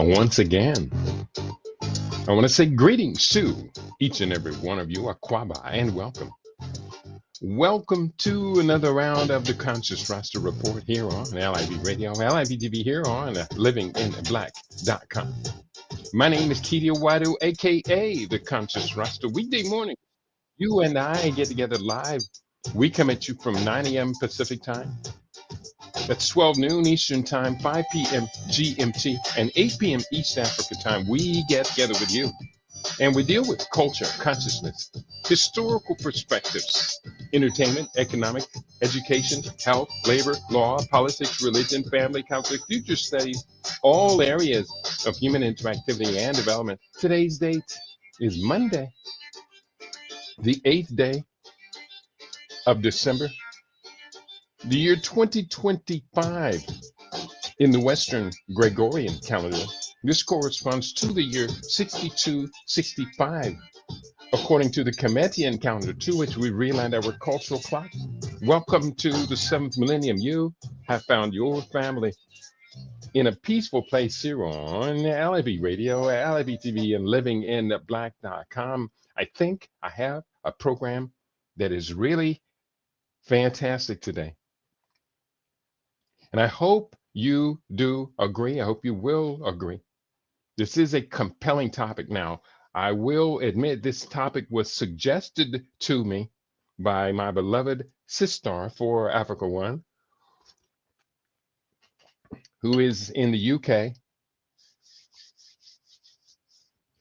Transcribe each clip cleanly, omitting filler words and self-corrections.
Once again, I want to say greetings to each and every one of you, Aquaba, and welcome. Welcome to another round of the Conscious Rasta Report here on LIB Radio, LIB TV here on livinginblack.com. My name is Kedia Wadu, aka the Conscious Rasta. Weekday morning, you and I get together live. We come at you from 9 a.m. Pacific time. That's 12 noon Eastern time, 5 p.m. GMT, and 8 p.m. East Africa time. We get together with you and we deal with culture, consciousness, historical perspectives, entertainment, economic, education, health, labor, law, politics, religion, family, conflict, future studies, all areas of human interactivity and development. Today's date is Monday, the 8th day of December, the year 2025 in the Western Gregorian calendar. This corresponds to the year 6265, according to the Cometian calendar, to which we realigned our cultural clock. Welcome to the 7th millennium. You have found your family in a peaceful place here on LIB Radio, LIB TV, and livinginblack.com. I think I have a program that is really fantastic today. And I hope you do agree. I hope you will agree. This is a compelling topic. Now, I will admit this topic was suggested to me by my beloved sister for Africa One, who is in the UK.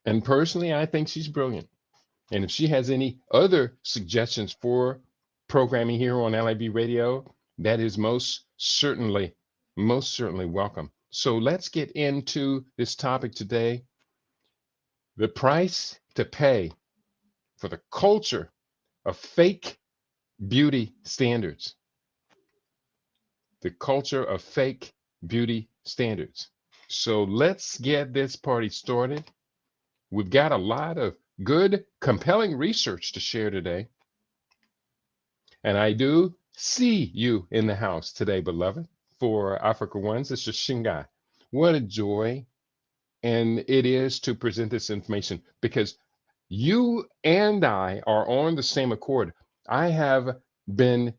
And personally, I think she's brilliant. And if she has any other suggestions for programming here on LIB Radio, that is most certainly welcome. So let's get into this topic today. The price to pay for the culture of fake beauty standards. The culture of fake beauty standards. So let's get this party started. We've got a lot of good, compelling research to share today. And I do see you in the house today, beloved, for Africa One, Sister Shingai. What a joy and it is to present this information, because you and I are on the same accord. I have been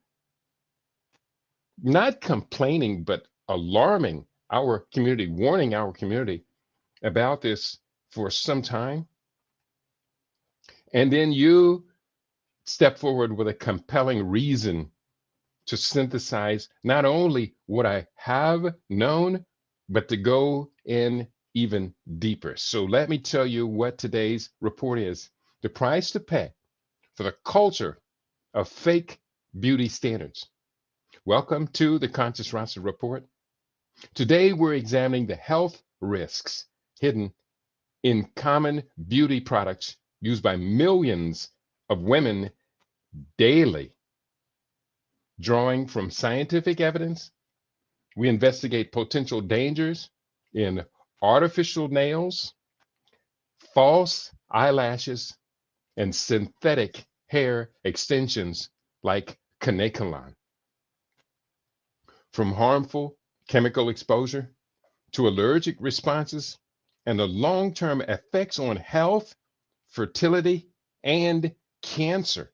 not complaining, but alarming our community, warning our community about this for some time. And then you step forward with a compelling reason to synthesize not only what I have known, but to go in even deeper. So let me tell you what today's report is. The price to pay for the culture of fake beauty standards. Welcome to the Conscious Rasta Report. Today we're examining the health risks hidden in common beauty products used by millions of women daily. Drawing from scientific evidence, we investigate potential dangers in artificial nails, false eyelashes, and synthetic hair extensions like Kanekalon. From harmful chemical exposure to allergic responses and the long-term effects on health, fertility, and cancer.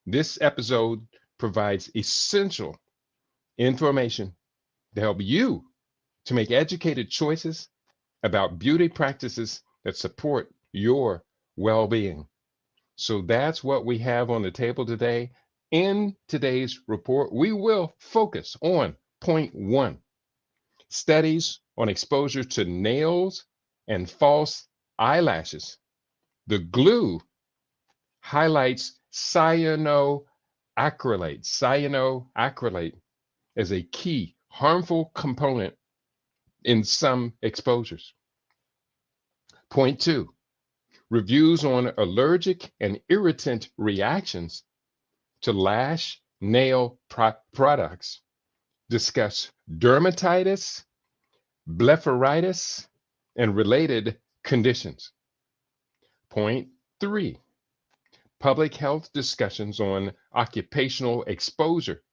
This episode provides essential information to help you to make educated choices about beauty practices that support your well-being. So that's what we have on the table today. In today's report, we will focus on point 1, studies on exposure to nails and false eyelashes. The glue highlights cyanoacrylate as a key harmful component in some exposures. Point 2, reviews on allergic and irritant reactions to lash nail products. Discuss dermatitis, blepharitis, and related conditions. Point 3, public health discussions on occupational exposure,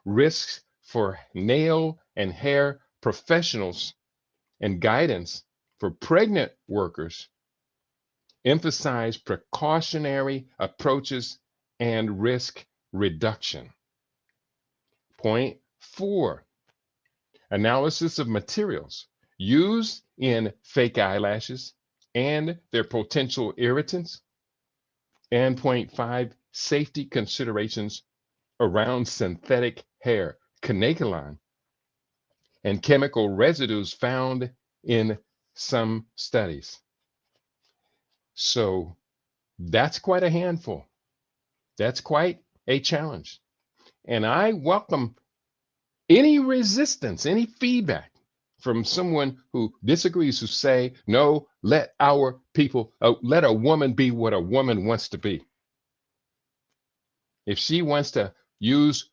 risks for nail and hair professionals, and guidance for pregnant workers emphasize precautionary approaches and risk reduction. Point 4, analysis of materials used in fake eyelashes and their potential irritants. And point 5, safety considerations around synthetic hair, Kanekalon, and chemical residues found in some studies. So that's quite a handful. That's quite a challenge. And I welcome any resistance, any feedback from someone who disagrees, who say, no, let our people, let a woman be what a woman wants to be. If she wants to use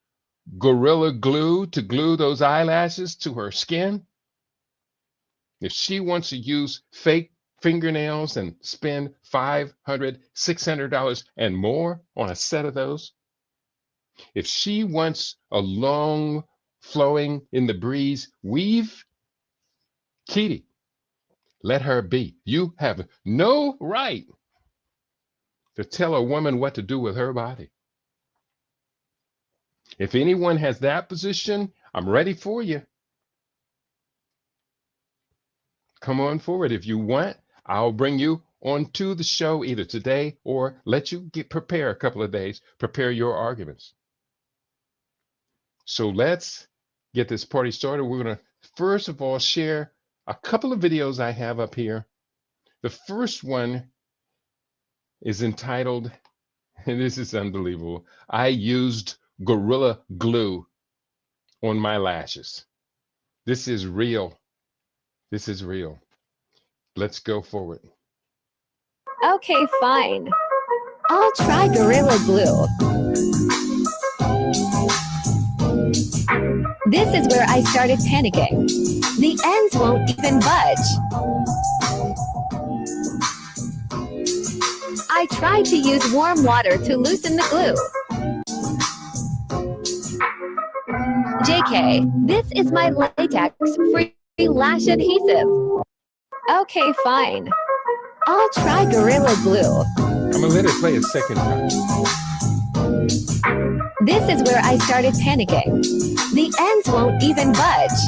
Gorilla Glue to glue those eyelashes to her skin, if she wants to use fake fingernails and spend $500, $600 and more on a set of those, if she wants a long flowing in the breeze weave, Kitty, let her be. You have no right to tell a woman what to do with her body. If anyone has that position, I'm ready for you. Come on forward. If you want, I'll bring you onto the show either today or let you prepare a couple of days, prepare your arguments. So let's get this party started. We're going to first of all share a couple of videos I have up here. The first one is entitled, and this is unbelievable, I used Gorilla Glue on my lashes. This is real. This is real. Let's go forward. Okay, fine. I'll try Gorilla Glue. This is where I started panicking. The ends won't even budge. I tried to use warm water to loosen the glue. JK, this is my latex-free lash adhesive. Okay, fine. I'll try Gorilla Glue. I'm gonna let it play a second time. This is where I started panicking. The ends won't even budge.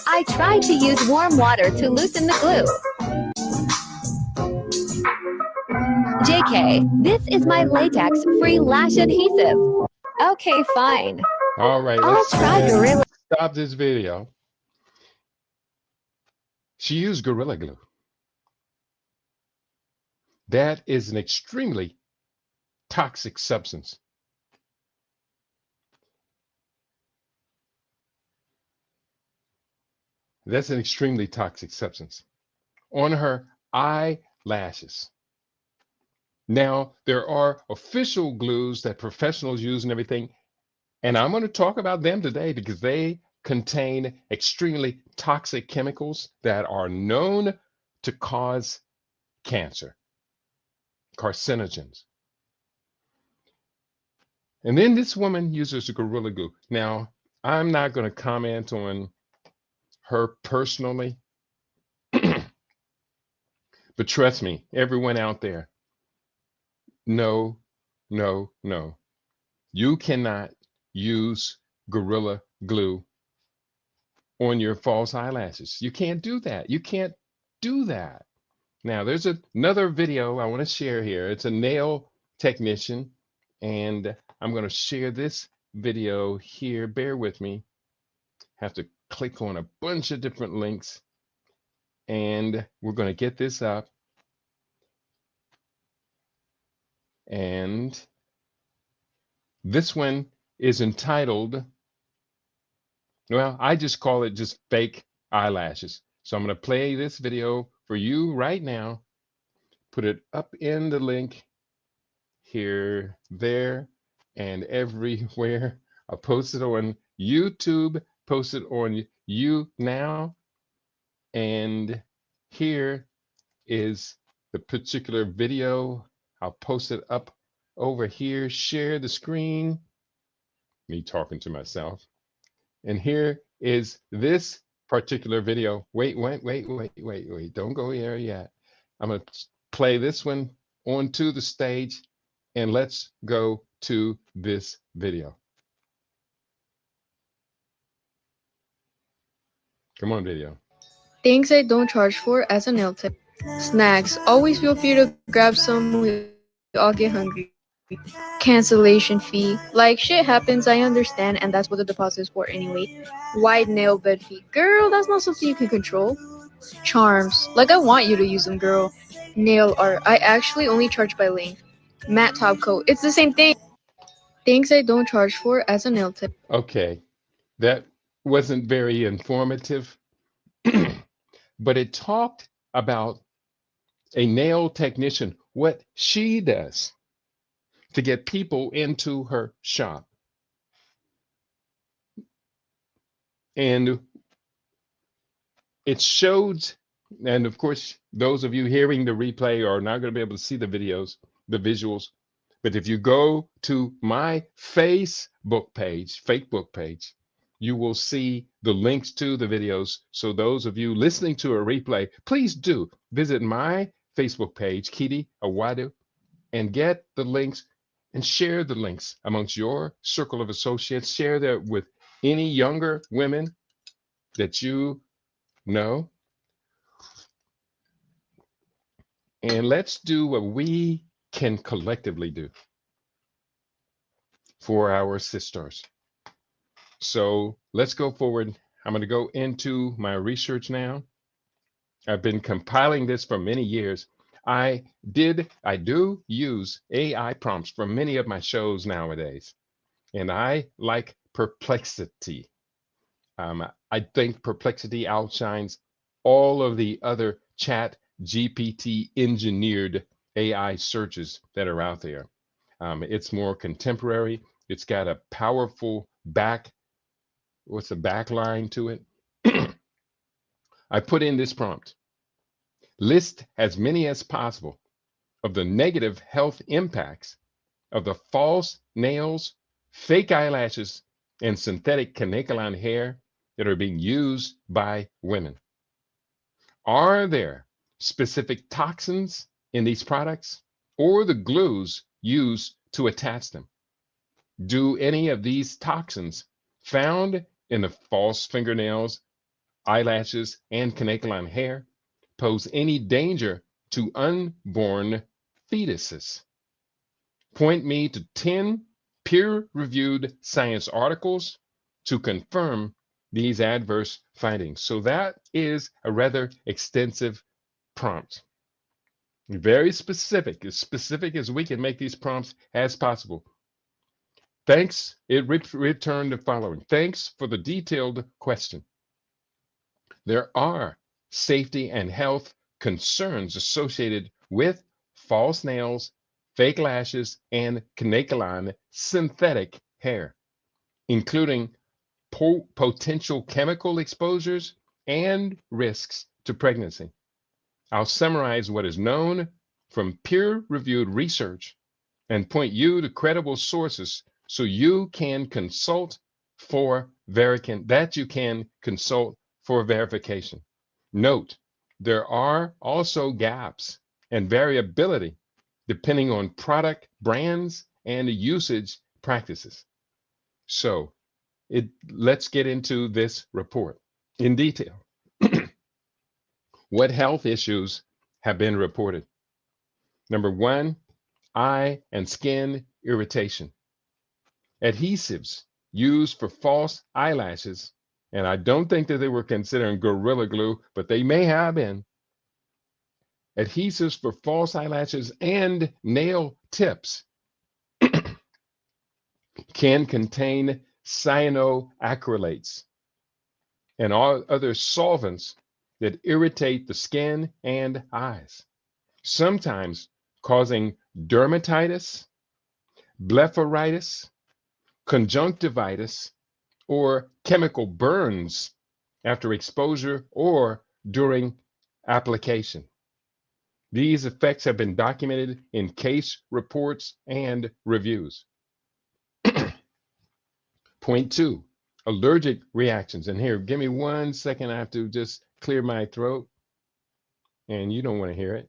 I tried to use warm water to loosen the glue. JK, this is my latex-free lash adhesive. Okay, fine. All right, I'll try Gorilla. Stop this video. She used Gorilla Glue. That is an extremely toxic substance. That's an extremely toxic substance on her eyelashes. Now, there are official glues that professionals use and everything, and I'm going to talk about them today because they contain extremely toxic chemicals that are known to cause cancer, carcinogens. And then this woman uses a Gorilla Glue. Now, I'm not going to comment on her personally, but trust me, everyone out there, no, no, no. You cannot use Gorilla Glue on your false eyelashes. You can't do that. You can't do that. Now, there's another video I want to share here. It's a nail technician, and I'm going to share this video here. Bear with me. Have to click on a bunch of different links, and we're going to get this up. And this one is entitled, well, I just call it just fake eyelashes. So I'm going to play this video for you right now, put it up in the link here, there, and everywhere. I'll post it on YouTube, post it on YouNow, and here is the particular video. I'll post it up over here, share the screen, me talking to myself. And here is this particular video. Wait, don't go here yet. I'm going to play this one onto the stage, and let's go to this video. Come on, video. Things I don't charge for as a nail tip. Snacks. Always feel free to grab some, we all get hungry. Cancellation fee. Like, shit happens, I understand, and that's what the deposit is for anyway. Wide nail bed fee. Girl, that's not something you can control. Charms. Like, I want you to use them, girl. Nail art. I actually only charge by length. Matte top coat. It's the same thing. Things I don't charge for as a nail tip. Okay, that wasn't very informative, but it talked about a nail technician, what she does to get people into her shop. And it showed, and of course, those of you hearing the replay are not going to be able to see the videos, the visuals. But if you go to my Facebook page, you will see the links to the videos. So those of you listening to a replay, please do visit my Facebook page, Kidi Awadu, and get the links and share the links amongst your circle of associates. Share that with any younger women that you know. And let's do what we can collectively do for our sisters. So let's go forward. I'm going to go into my research now. I've been compiling this for many years. I do use AI prompts for many of my shows nowadays, and I like Perplexity. I think Perplexity outshines all of the other chat GPT engineered AI searches that are out there. It's more contemporary. It's got a powerful what's the backline to it? I put in this prompt. List as many as possible of the negative health impacts of the false nails, fake eyelashes, and synthetic Kanekalon hair that are being used by women. Are there specific toxins in these products or the glues used to attach them? Do any of these toxins found in the false fingernails, eyelashes, and Kanekalon hair pose any danger to unborn fetuses? Point me to 10 peer-reviewed science articles to confirm these adverse findings. So that is a rather extensive prompt. Very specific, as specific as we can make these prompts as possible. Thanks, it returned the following. Thanks for the detailed question. There are safety and health concerns associated with false nails, fake lashes, and Kanekalon synthetic hair, including potential chemical exposures and risks to pregnancy. I'll summarize what is known from peer-reviewed research and point you to credible sources so you can consult for verification. Note, there are also gaps and variability depending on product brands and usage practices. So let's get into this report in detail. What health issues have been reported? Number one, eye and skin irritation. Adhesives used for false eyelashes, and I don't think that they were considering Gorilla Glue, but they may have been. Adhesives for false eyelashes and nail tips can contain cyanoacrylates and all other solvents that irritate the skin and eyes, sometimes causing dermatitis, blepharitis, conjunctivitis, or chemical burns after exposure or during application. These effects have been documented in case reports and reviews. Point two, allergic reactions. And here, give me 1 second. I have to just clear my throat, and you don't want to hear it,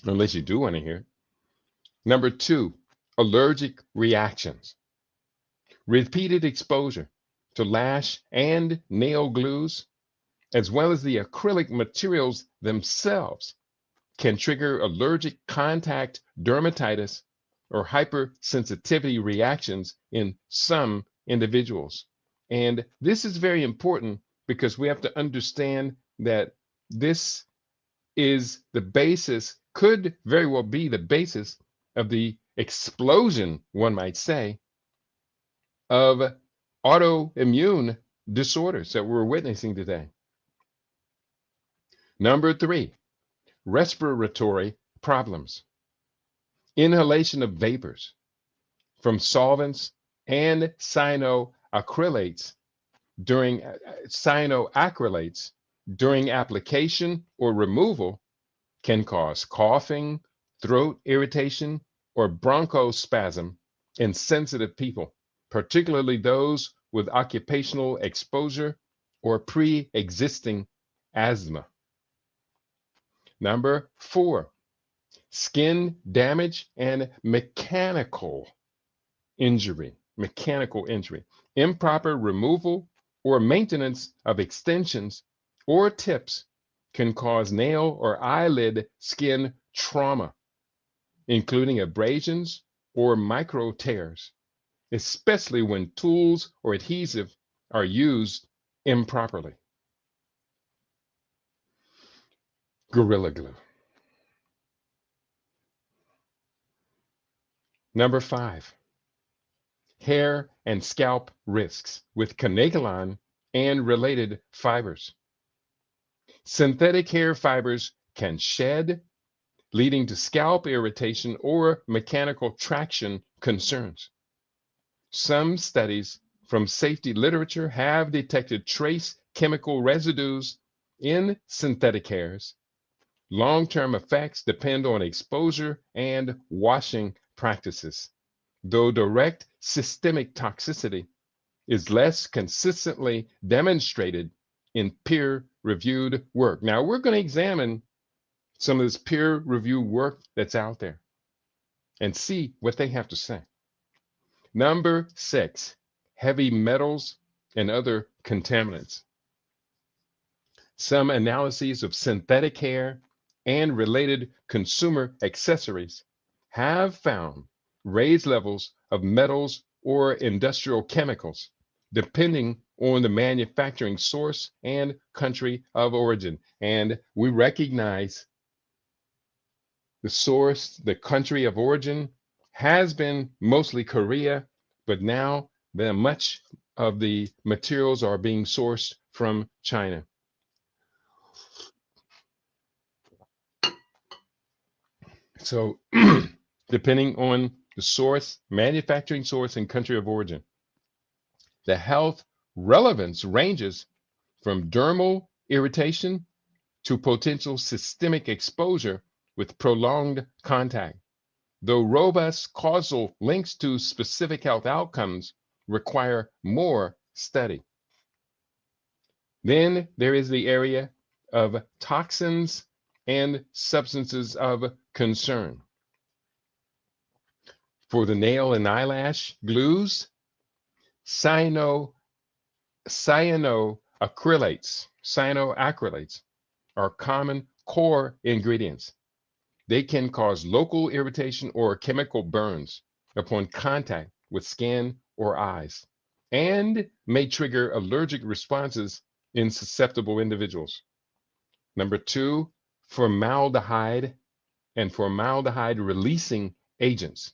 unless you do want to hear it. Number 2, allergic reactions. Repeated exposure to lash and nail glues, as well as the acrylic materials themselves, can trigger allergic contact dermatitis or hypersensitivity reactions in some individuals. And this is very important because we have to understand that this is the basis, could very well be the basis of the explosion, one might say, of autoimmune disorders that we're witnessing today. Number 3, respiratory problems. Inhalation of vapors from solvents and cyanoacrylates during application or removal can cause coughing, throat irritation, or bronchospasm in sensitive people, particularly those with occupational exposure or pre-existing asthma. Number 4, skin damage and mechanical injury. Improper removal or maintenance of extensions or tips can cause nail or eyelid skin trauma, including abrasions or micro tears, especially when tools or adhesive are used improperly. Gorilla Glue. Number 5, hair and scalp risks with Kanekalon and related fibers. Synthetic hair fibers can shed, leading to scalp irritation or mechanical traction concerns. Some studies from safety literature have detected trace chemical residues in synthetic hairs. Long-term effects depend on exposure and washing practices, though direct systemic toxicity is less consistently demonstrated in peer-reviewed work. Now, we're going to examine some of this peer-reviewed work that's out there and see what they have to say. Number 6, heavy metals and other contaminants. Some analyses of synthetic hair and related consumer accessories have found raised levels of metals or industrial chemicals, depending on the manufacturing source and country of origin. And we recognize the source, the country of origin, has been mostly Korea, but now much of the materials are being sourced from China. So depending on the source, manufacturing source, and country of origin, the health relevance ranges from dermal irritation to potential systemic exposure with prolonged contact, though robust causal links to specific health outcomes require more study. Then there is the area of toxins and substances of concern. For the nail and eyelash glues, cyanoacrylates are common core ingredients. They can cause local irritation or chemical burns upon contact with skin or eyes, and may trigger allergic responses in susceptible individuals. Number 2, formaldehyde and formaldehyde releasing agents.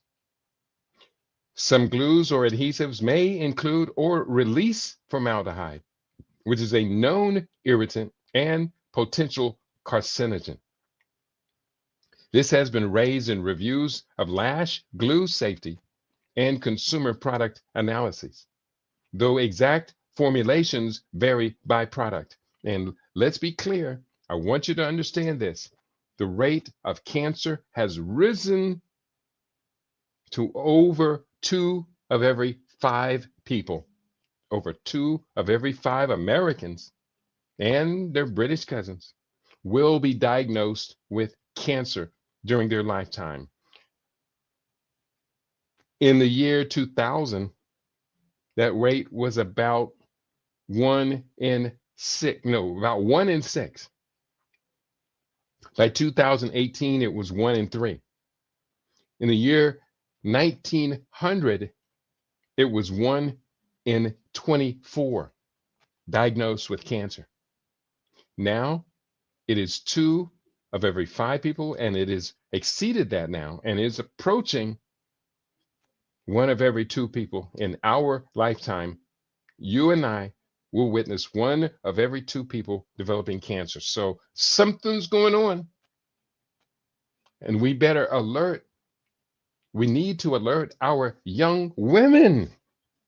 Some glues or adhesives may include or release formaldehyde, which is a known irritant and potential carcinogen. This has been raised in reviews of lash glue safety and consumer product analyses, though exact formulations vary by product. And let's be clear, I want you to understand this. The rate of cancer has risen to over 2 of every 5 people, over 2 of every 5 Americans and their British cousins will be diagnosed with cancer during their lifetime. In the year 2000, that rate was about 1 in 6, no, about 1 in 6. By 2018, it was 1 in 3. In the year 1900, it was 1 in 24 diagnosed with cancer. Now it is 2 of every 5 people, and it is exceeded that now and is approaching 1 of every 2 people in our lifetime. You and I will witness 1 of every 2 people developing cancer. So something's going on, and we better alert. We need to alert our young women,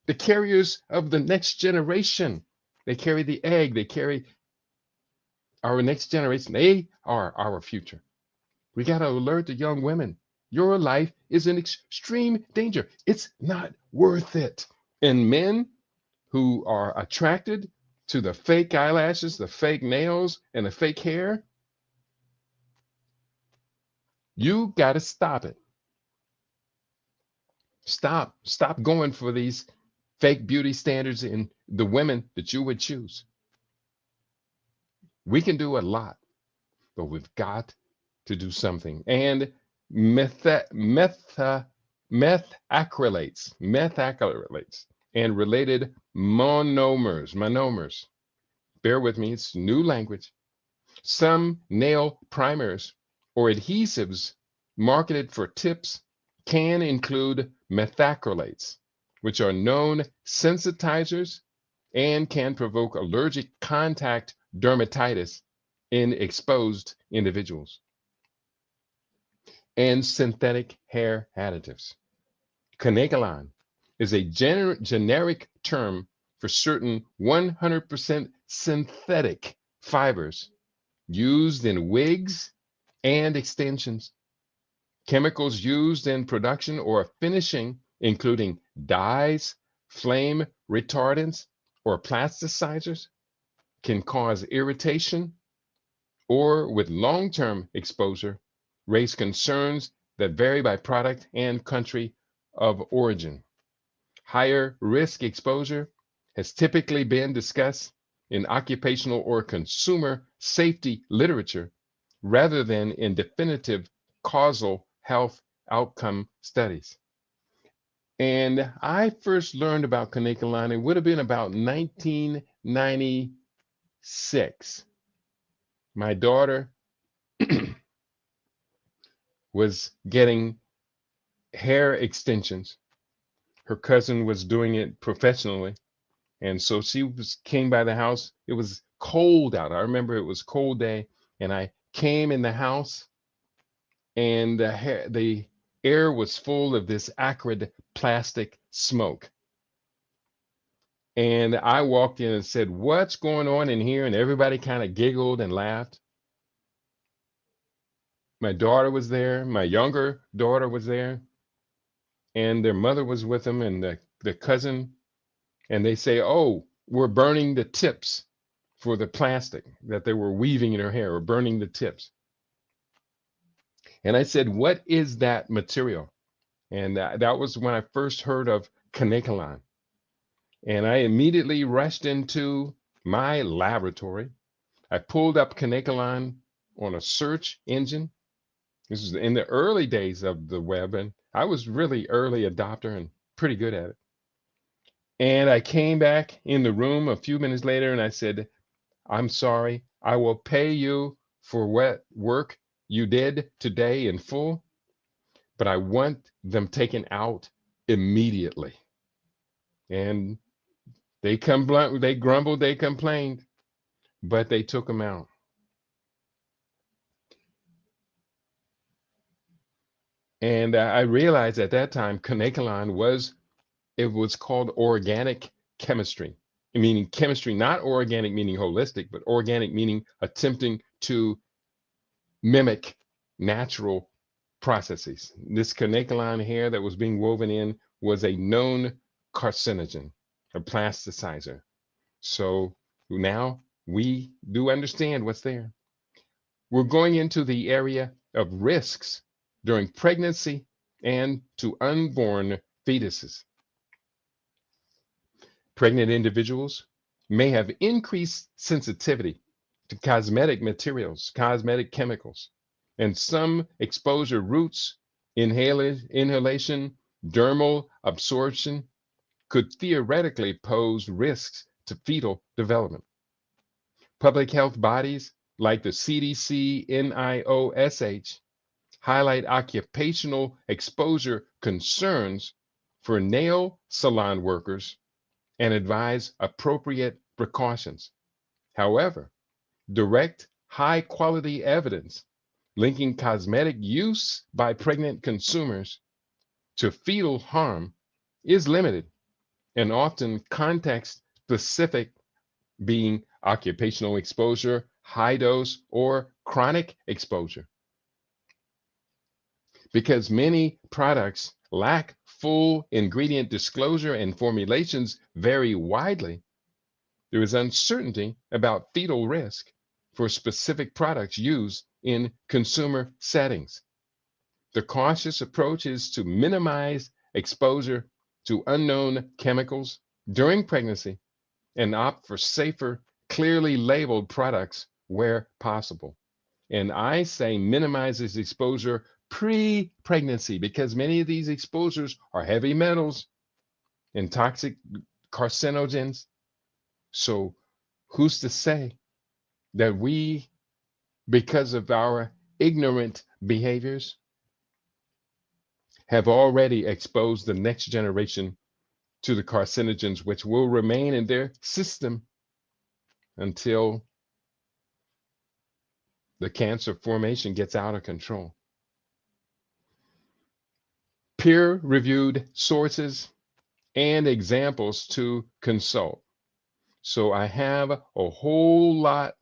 the carriers of the next generation. They carry the egg, they carry our next generation. They are our future. We got to alert the young women. Your life is in extreme danger. It's not worth it. And men who are attracted to the fake eyelashes, the fake nails, and the fake hair, you got to stop it. Stop going for these fake beauty standards in the women that you would choose. We can do a lot, but we've got to do something. And methacrylates, and related monomers. Bear with me, it's new language. Some nail primers or adhesives marketed for tips can include methacrylates, which are known sensitizers and can provoke allergic contact dermatitis in exposed individuals. And synthetic hair additives. Kanekalon is a generic term for certain 100% synthetic fibers used in wigs and extensions. Chemicals used in production or finishing, including dyes, flame retardants, or plasticizers, can cause irritation or, with long-term exposure, raise concerns that vary by product and country of origin. Higher risk exposure has typically been discussed in occupational or consumer safety literature rather than in definitive causal health outcome studies. And I first learned about Kanekalon, it would have been about 1996. My daughter was getting hair extensions. Her cousin was doing it professionally. And so she came by the house. It was cold out. I remember it was a cold day. And I came in the house, and the air was full of this acrid plastic smoke. And I walked in and said, "What's going on in here?" And everybody kind of giggled and laughed. My daughter was there. My younger daughter was there. And their mother was with them, and the cousin. And they say, "Oh, we're burning the tips for the plastic that they were weaving in her hair, or burning the tips." And I said, "What is that material?" And that was when I first heard of Kanekalon. And I immediately rushed into my laboratory. I pulled up Kanekalon on a search engine. This is in the early days of the web, and I was really early adopter and pretty good at it. And I came back in the room a few minutes later and I said, "I'm sorry, I will pay you for what work you did today in full, but I want them taken out immediately." And they grumbled, they complained, but they took them out. And I realized at that time Kanekalon was called organic chemistry, meaning chemistry, not organic meaning holistic, but organic meaning attempting to mimic natural processes. This Kanekalon hair that was being woven in was a known carcinogen, a plasticizer. So now we do understand what's there. We're going into the area of risks during pregnancy and to unborn fetuses. Pregnant individuals may have increased sensitivity to cosmetic materials, cosmetic chemicals, and some exposure routes, inhalation, dermal absorption could theoretically pose risks to fetal development. Public health bodies like the CDC, NIOSH highlight occupational exposure concerns for nail salon workers and advise appropriate precautions. However, direct, high quality evidence linking cosmetic use by pregnant consumers to fetal harm is limited and often context specific, being occupational exposure, high dose, or chronic exposure. Because many products lack full ingredient disclosure and formulations vary widely, there is uncertainty about fetal risk for specific products used in consumer settings. The cautious approach is to minimize exposure to unknown chemicals during pregnancy and opt for safer, clearly labeled products where possible. And I say minimizes exposure pre-pregnancy because many of these exposures are heavy metals and toxic carcinogens. So who's to say that we, because of our ignorant behaviors, have already exposed the next generation to the carcinogens which will remain in their system until the cancer formation gets out of control. Peer-reviewed sources and examples to consult. So I have a whole lot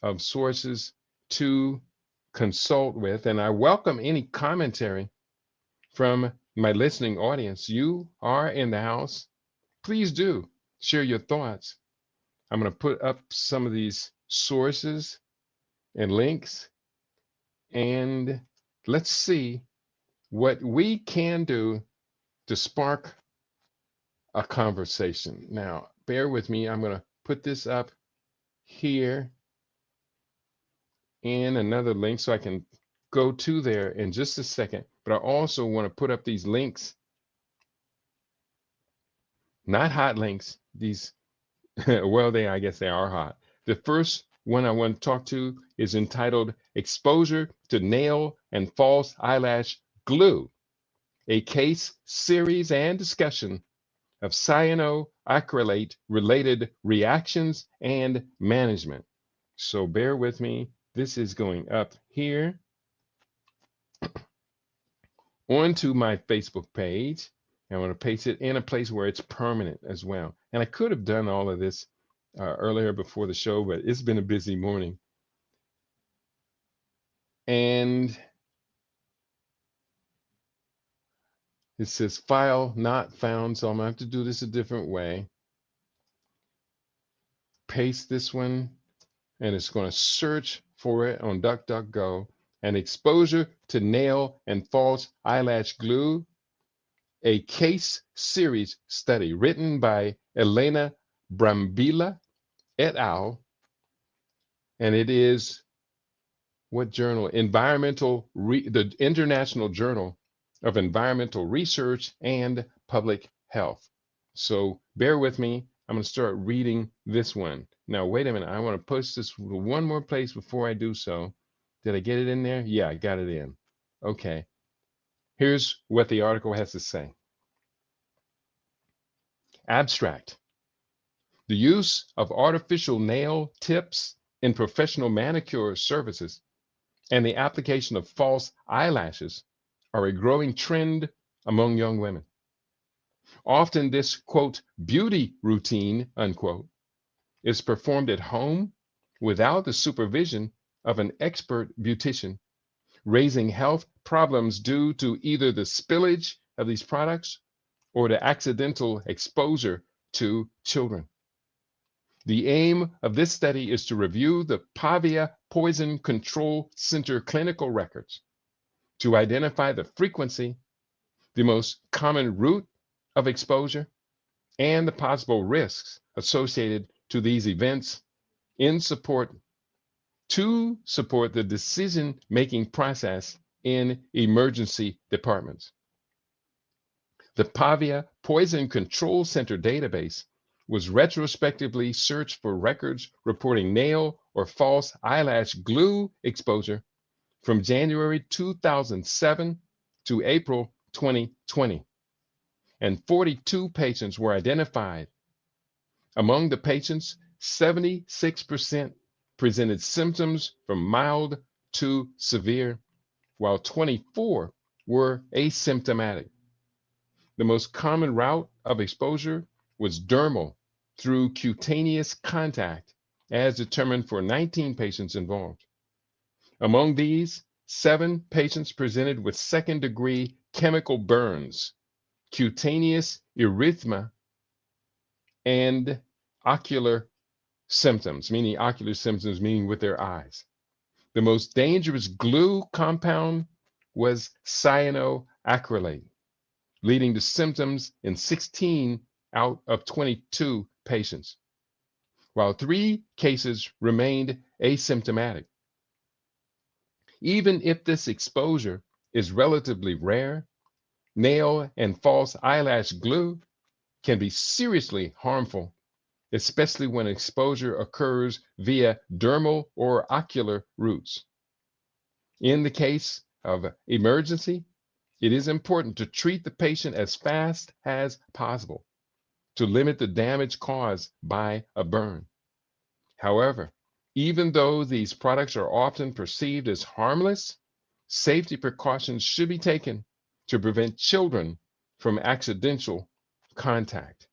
of sources to consult with, and I welcome any commentary from my listening audience. You are in the house. Please do share your thoughts. I'm going to put up some of these sources and links, and let's see what we can do to spark a conversation. Now, bear with me. I'm going to put this up here in another link so I can go to there in just a second. But I also want to put up these links, not hot links. These, well, I guess they are hot. The first one I want to talk to is entitled Exposure to Nail and False Eyelash Glue, a case series and discussion of cyanoacrylate related reactions and management. So bear with me. This is going up here onto my Facebook page. I want to paste it in a place where it's permanent as well. And I could have done all of this earlier before the show, but it's been a busy morning. And it says file not found, so I'm gonna have to do this a different way. Paste this one, and it's gonna search for it on DuckDuckGo. And exposure to nail and false eyelash glue, a case series study written by Elena Brambilla et al. And it is what journal? The International Journal of Environmental Research and Public Health. So bear with me. I'm going to start reading this one. Now, wait a minute. I want to post this one more place before I do so. Did I get it in there? Yeah, I got it in. Okay. Here's what the article has to say. Abstract. The use of artificial nail tips in professional manicure services and the application of false eyelashes are a growing trend among young women. Often this, quote, beauty routine, unquote, is performed at home without the supervision of an expert beautician, raising health problems due to either the spillage of these products or the accidental exposure to children. The aim of this study is to review the Pavia Poison Control Center clinical records to identify the frequency, the most common route of exposure, and the possible risks associated to these events to support the decision-making process in emergency departments. The Pavia Poison Control Center database was retrospectively searched for records reporting nail or false eyelash glue exposure from January 2007 to April 2020, and 42 patients were identified. Among the patients, 76% presented symptoms from mild to severe, while 24 were asymptomatic. The most common route of exposure was dermal through cutaneous contact, as determined for 19 patients involved. Among these, 7 patients presented with second-degree chemical burns, cutaneous erythema, and ocular symptoms, meaning with their eyes. The most dangerous glue compound was cyanoacrylate, leading to symptoms in 16 out of 22 patients, while 3 cases remained asymptomatic. Even if this exposure is relatively rare, nail and false eyelash glue can be seriously harmful, especially when exposure occurs via dermal or ocular routes. In the case of emergency, it is important to treat the patient as fast as possible to limit the damage caused by a burn. However, even though these products are often perceived as harmless, safety precautions should be taken to prevent children from accidental contact.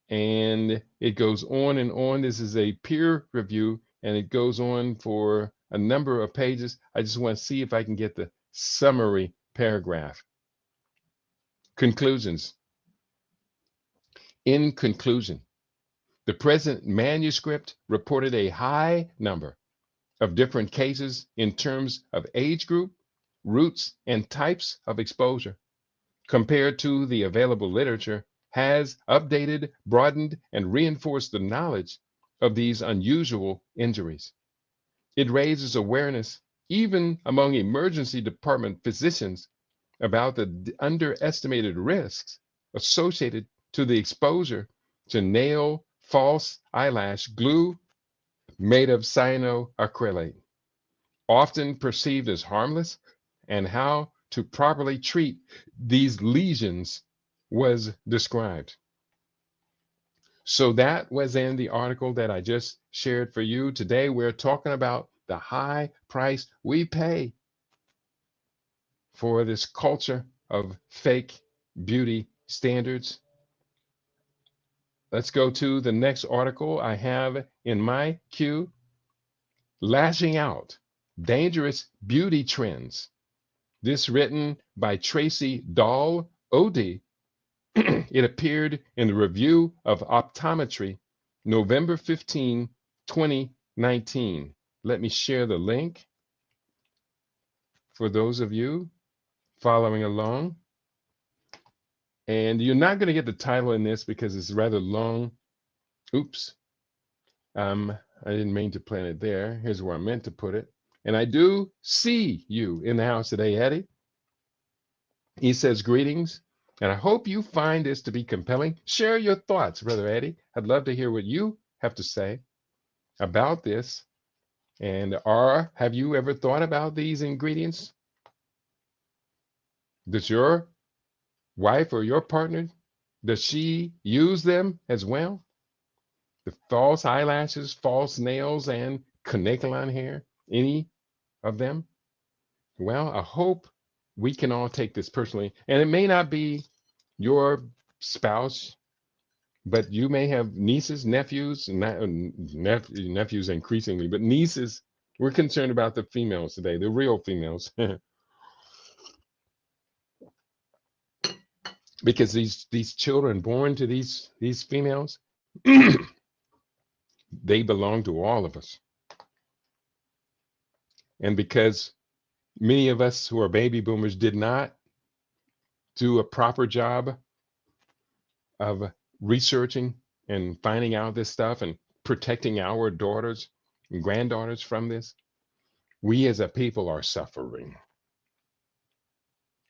And it goes on and on. This is a peer review, and it goes on for a number of pages. I just want to see if I can get the summary paragraph. Conclusions. In conclusion, the present manuscript reported a high number of different cases in terms of age group, routes, and types of exposure, compared to the available literature, has updated, broadened, and reinforced the knowledge of these unusual injuries. It raises awareness, even among emergency department physicians, about the underestimated risks associated to the exposure to nail false eyelash glue made of cyanoacrylate, often perceived as harmless, and how to properly treat these lesions was described. So that was in the article that I just shared for you. Today, we're talking about the high price we pay for this culture of fake beauty standards. Let's go to the next article I have in my queue. Lashing Out, Dangerous Beauty Trends. This written by Tracy Dahl Odie. It appeared in the Review of Optometry, November 15, 2019. Let me share the link for those of you following along. And you're not going to get the title in this because it's rather long. Oops. I didn't mean to plant it there. Here's where I meant to put it. And I do see you in the house today, Eddie. He says, greetings, and I hope you find this to be compelling. Share your thoughts, Brother Eddie. I'd love to hear what you have to say about this. And have you ever thought about these ingredients? Does your wife or your partner, does she use them as well? The false eyelashes, false nails, and Kanekalon hair, any of them? Well, I hope we can all take this personally. And it may not be your spouse, but you may have nieces, nephews, nephews increasingly, but nieces. We're concerned about the females today, the real females. because these children born to these females, they belong to all of us. And because many of us who are baby boomers did not do a proper job of researching and finding out this stuff and protecting our daughters and granddaughters from this, we as a people are suffering.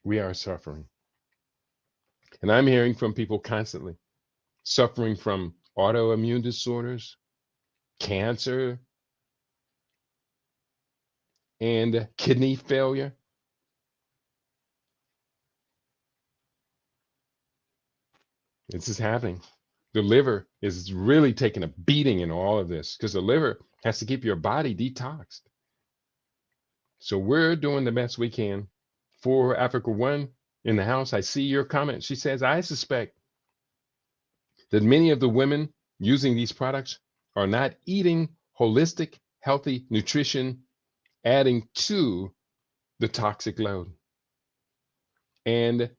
We are suffering. And I'm hearing from people constantly suffering from autoimmune disorders, cancer, and kidney failure. This is happening. The liver is really taking a beating in all of this because the liver has to keep your body detoxed. So we're doing the best we can. For Africa One in the house, I see your comment. She says, I suspect that many of the women using these products are not eating holistic, healthy nutrition, adding to the toxic load. And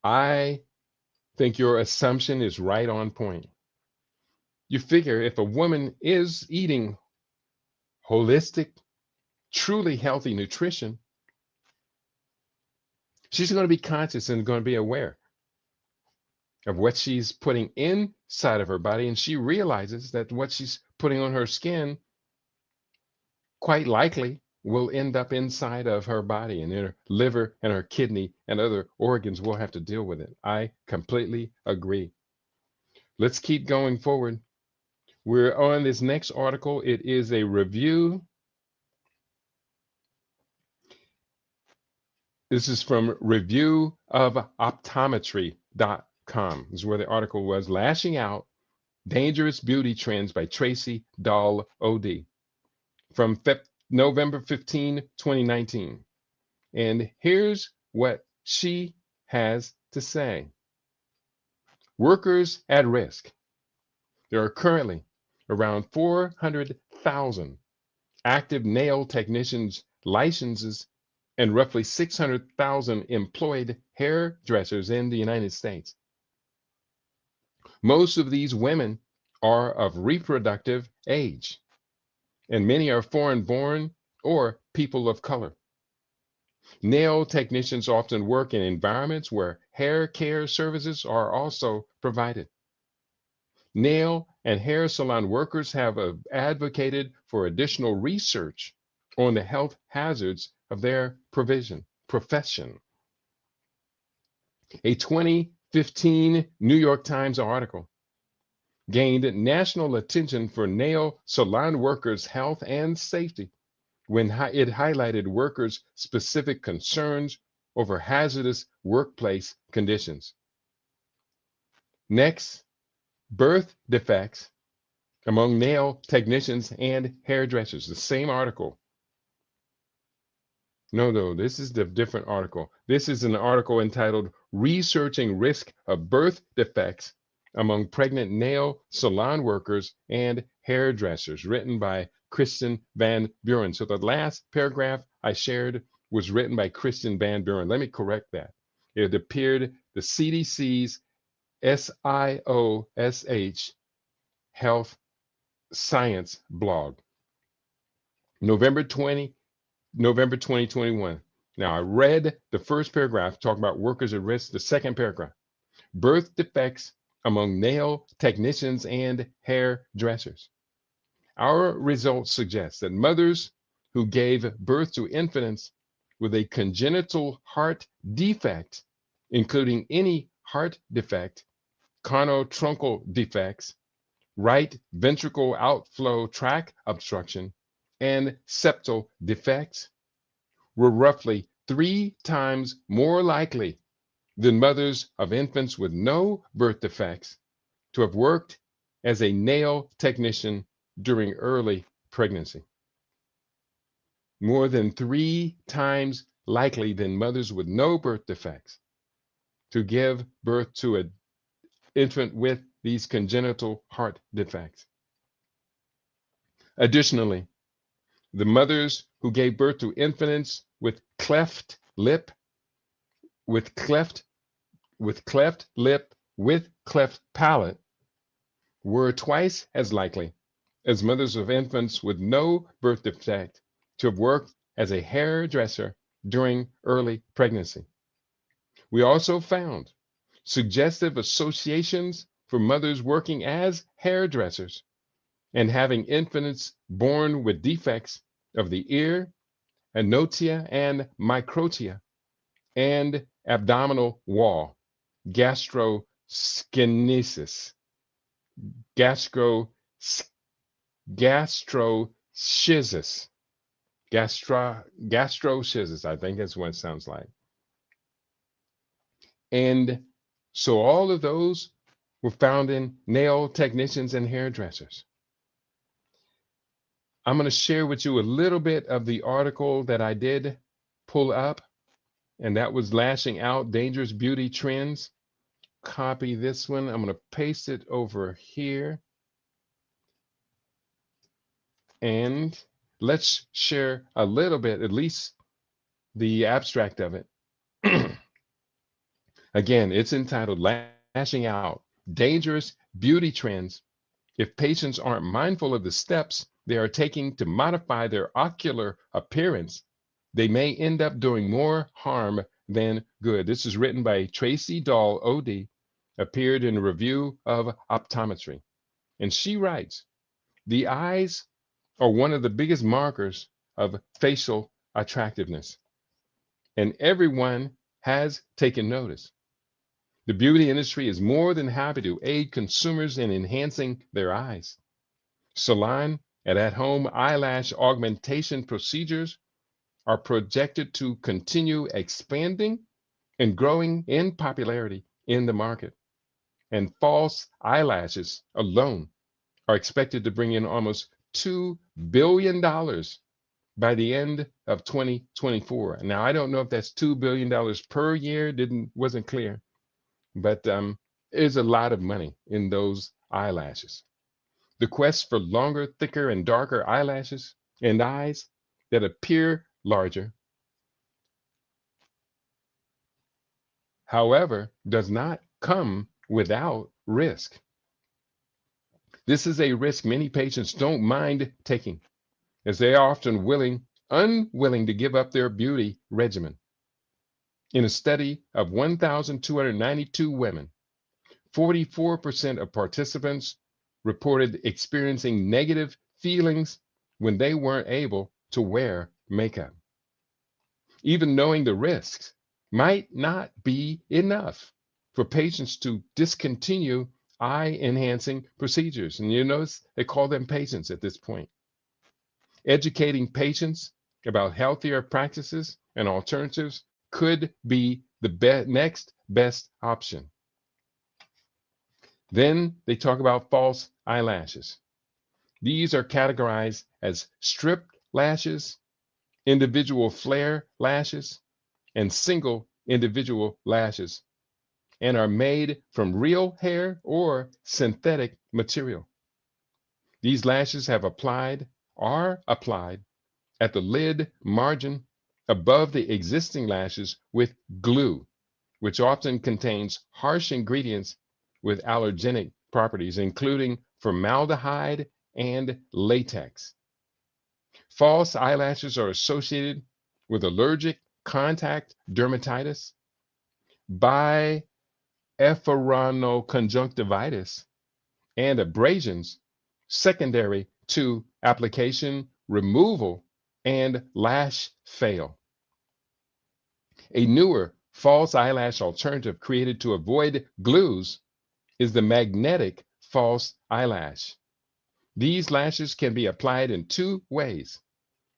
I think your assumption is right on point. You figure if a woman is eating holistic, truly healthy nutrition, she's going to be conscious and going to be aware of what she's putting inside of her body. And she realizes that what she's putting on her skin quite likely will end up inside of her body, and her liver and her kidney and other organs will have to deal with it. I completely agree. Let's keep going forward. We're on this next article. It is a review. This is from reviewofoptometry.com. This is where the article was, Lashing Out Dangerous Beauty Trends by Tracy Dahl OD, from November 15, 2019. And here's what she has to say. Workers at risk. There are currently around 400,000 active nail technicians licenses and roughly 600,000 employed hairdressers in the United States. Most of these women are of reproductive age, and many are foreign-born or people of color. Nail technicians often work in environments where hair care services are also provided. Nail and hair salon workers have advocated for additional research on the health hazards of their profession. A 2015 New York Times article gained national attention for nail salon workers' health and safety when it highlighted workers' specific concerns over hazardous workplace conditions. Next, birth defects among nail technicians and hairdressers. The same article. No, this is the different article. This is an article entitled Researching Risk of Birth Defects Among Pregnant Nail Salon Workers and Hairdressers, written by Kristen Van Buren. So the last paragraph I shared was written by Kristen Van Buren. Let me correct that. It appeared the CDC's SIOSH Health Science blog, November 2021. Now, I read the first paragraph talking about workers at risk. The second paragraph, birth defects among nail technicians and hairdressers. Our results suggest that mothers who gave birth to infants with a congenital heart defect, including any heart defect, conotruncal defects, right ventricle outflow tract obstruction, and septal defects, were roughly 3 times more likely than mothers of infants with no birth defects to have worked as a nail technician during early pregnancy. More than 3 times likely than mothers with no birth defects to give birth to an infant with these congenital heart defects. Additionally, the mothers who gave birth to infants with cleft lip, with cleft with cleft lip with cleft palate were twice as likely as mothers of infants with no birth defect to have worked as a hairdresser during early pregnancy. We also found suggestive associations for mothers working as hairdressers and having infants born with defects of the ear, anotia, and microtia, and abdominal wall, gastroskinesis, gastro, gastroschisis, gastroschisis, I think that's what it sounds like. And so all of those were found in nail technicians and hairdressers. I'm going to share with you a little bit of the article that I did pull up, and that was Lashing Out Dangerous Beauty Trends. Copy this one. I'm going to paste it over here. And let's share a little bit, at least the abstract of it. Again, it's entitled Lashing Out Dangerous Beauty Trends. If patients aren't mindful of the steps they are taking to modify their ocular appearance, they may end up doing more harm than good. This is written by Tracy Dahl, OD, appeared in a review of optometry. And she writes, the eyes are one of the biggest markers of facial attractiveness, and everyone has taken notice. The beauty industry is more than happy to aid consumers in enhancing their eyes. Salon and at-home eyelash augmentation procedures are projected to continue expanding and growing in popularity in the market. And false eyelashes alone are expected to bring in almost $2 billion by the end of 2024. Now, I don't know if that's $2 billion per year, wasn't clear, but there's a lot of money in those eyelashes. The quest for longer, thicker, and darker eyelashes and eyes that appear larger, however, does not come without risk. This is a risk many patients don't mind taking, as they are often unwilling to give up their beauty regimen. In a study of 1,292 women, 44% of participants reported experiencing negative feelings when they weren't able to wear makeup. Even knowing the risks might not be enough for patients to discontinue eye-enhancing procedures. And you notice they call them patients at this point. Educating patients about healthier practices and alternatives could be the next best option. Then they talk about false eyelashes. These are categorized as stripped lashes, individual flare lashes, and single individual lashes, and are made from real hair or synthetic material. These lashes are applied at the lid margin above the existing lashes with glue, which often contains harsh ingredients with allergenic properties, including formaldehyde and latex. False eyelashes are associated with allergic contact dermatitis, biepharenoconjunctivitis, and abrasions secondary to application, removal, and lash fail. A newer false eyelash alternative created to avoid glues is the magnetic false eyelash. These lashes can be applied in two ways: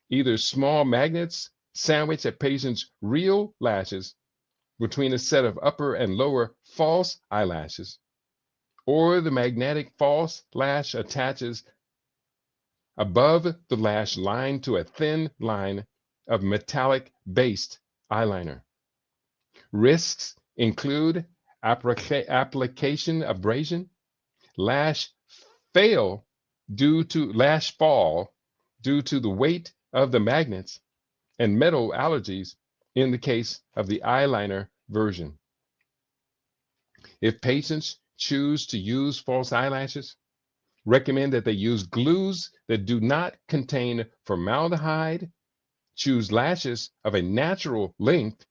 either small magnets sandwiched a patient's real lashes between a set of upper and lower false eyelashes, or the magnetic false lash attaches above the lash line to a thin line of metallic-based eyeliner. Risks include application abrasion, lash fall due to the weight of the magnets, and metal allergies in the case of the eyeliner version. If patients choose to use false eyelashes, recommend that they use glues that do not contain formaldehyde. Choose lashes of a natural length,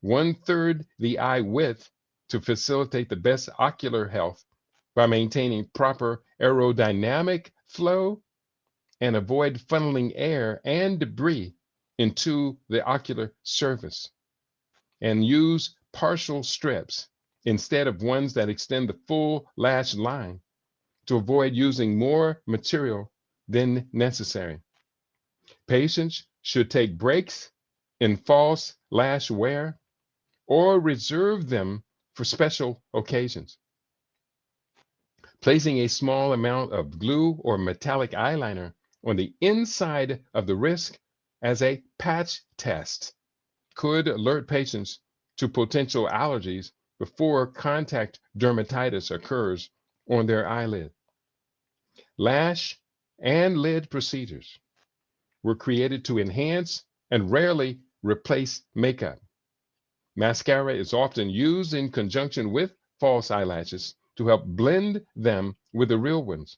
1/3 the eye width, to facilitate the best ocular health by maintaining proper aerodynamic flow and avoid funneling air and debris into the ocular surface. And use partial strips instead of ones that extend the full lash line to avoid using more material than necessary. Patients should take breaks in false lash wear or reserve them for special occasions. Placing a small amount of glue or metallic eyeliner on the inside of the wrist as a patch test could alert patients to potential allergies before contact dermatitis occurs on their eyelid. Lash and lid procedures were created to enhance and rarely replace makeup. Mascara is often used in conjunction with false eyelashes to help blend them with the real ones.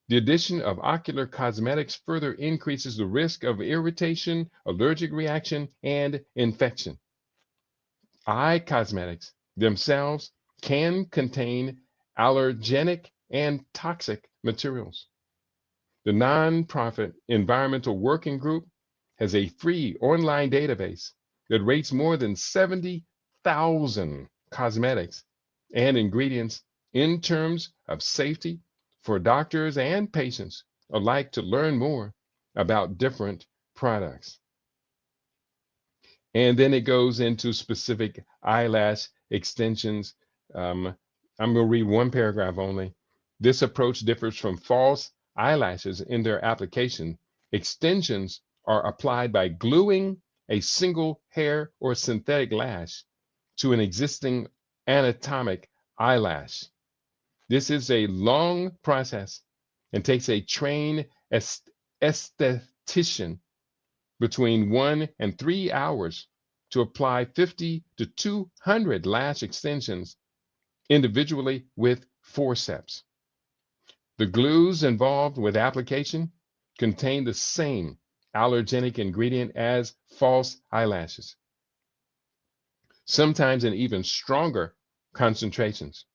The addition of ocular cosmetics further increases the risk of irritation, allergic reaction, and infection. Eye cosmetics themselves can contain allergenic and toxic materials. The nonprofit Environmental Working Group has a free online database that rates more than 70,000 cosmetics and ingredients in terms of safety for doctors and patients alike to learn more about different products. And then it goes into specific eyelash extensions. I'm going to read one paragraph only. This approach differs from false eyelashes in their application. Extensions are applied by gluing a single hair or synthetic lash to an existing anatomic eyelash. This is a long process and takes a trained esthetician between 1 and 3 hours to apply 50 to 200 lash extensions individually with forceps. The glues involved with application contain the same allergenic ingredient as false eyelashes, sometimes in even stronger concentrations.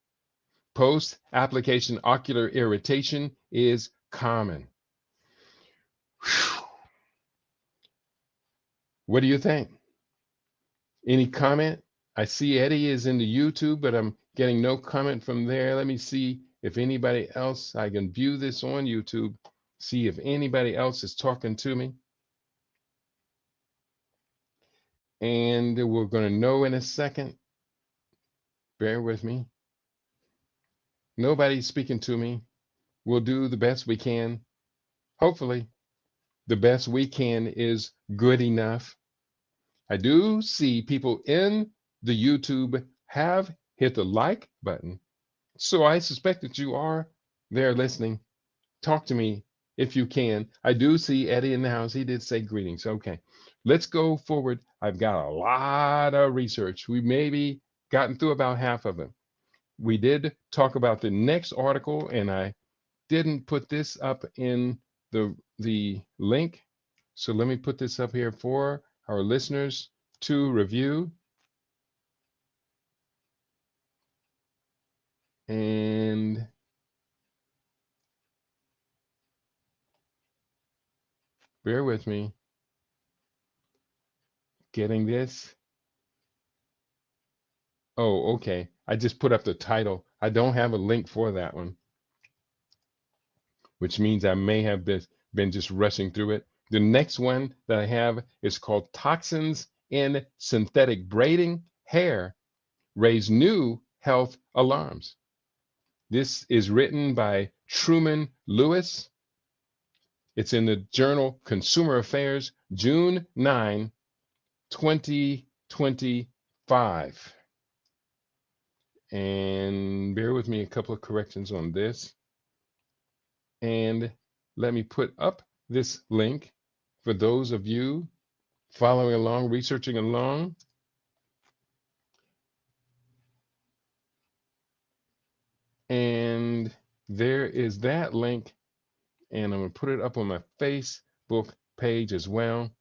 Post-application ocular irritation is common. Whew. What do you think? Any comment? I see Eddie is in the YouTube, but I'm getting no comment from there. Let me see if anybody else, I can view this on YouTube, see if anybody else is talking to me. And we're going to know in a second. Bear with me. Nobody's speaking to me. We'll do the best we can. Hopefully, the best we can is good enough. I do see people in the YouTube have hit the like button. So I suspect that you are there listening. Talk to me if you can. I do see Eddie in the house. He did say greetings. Okay, let's go forward. I've got a lot of research. We maybe gotten through about half of it. We did talk about the next article, and I didn't put this up in the link. So let me put this up here for our listeners to review. And bear with me. Getting this. Oh, okay. I just put up the title. I don't have a link for that one, which means I may have been just rushing through it. The next one that I have is called Toxins in Synthetic Braiding Hair Raise New Health Alarms. This is written by Truman Lewis. It's in the journal Consumer Affairs, June 9, 2025. And bear with me, a couple of corrections on this. And let me put up this link for those of you following along, researching along. there is that link, and I'm going to put it up on my Facebook page as well.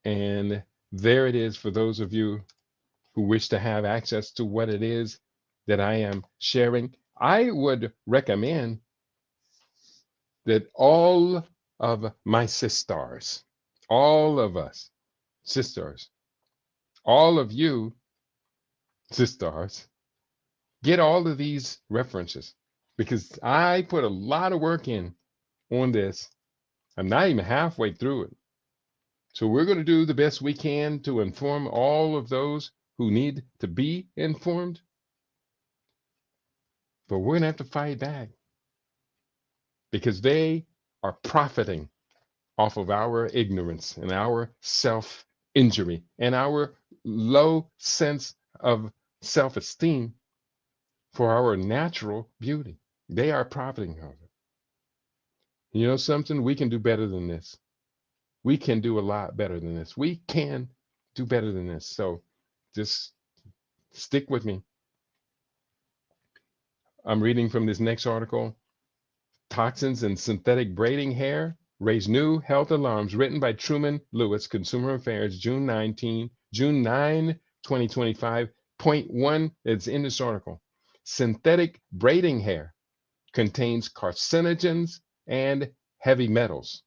And there it is for those of you who wish to have access to what it is that I am sharing. I would recommend that all of my sisters, all of us sisters, all of you sisters, get all of these references, because I put a lot of work in on this. I'm not even halfway through it. So we're going to do the best we can to inform all of those who need to be informed, but we're going to have to fight back because they are profiting off of our ignorance and our self injury and our low sense of self esteem for our natural beauty. They are profiting of it. You know something? We can do better than this. We can do a lot better than this. We can do better than this. So just stick with me. I'm reading from this next article. Toxins in synthetic braiding hair raise new health alarms, written by Truman Lewis, Consumer Affairs, June 9, 2025. Point one that's in this article. Synthetic braiding hair contains carcinogens and heavy metals,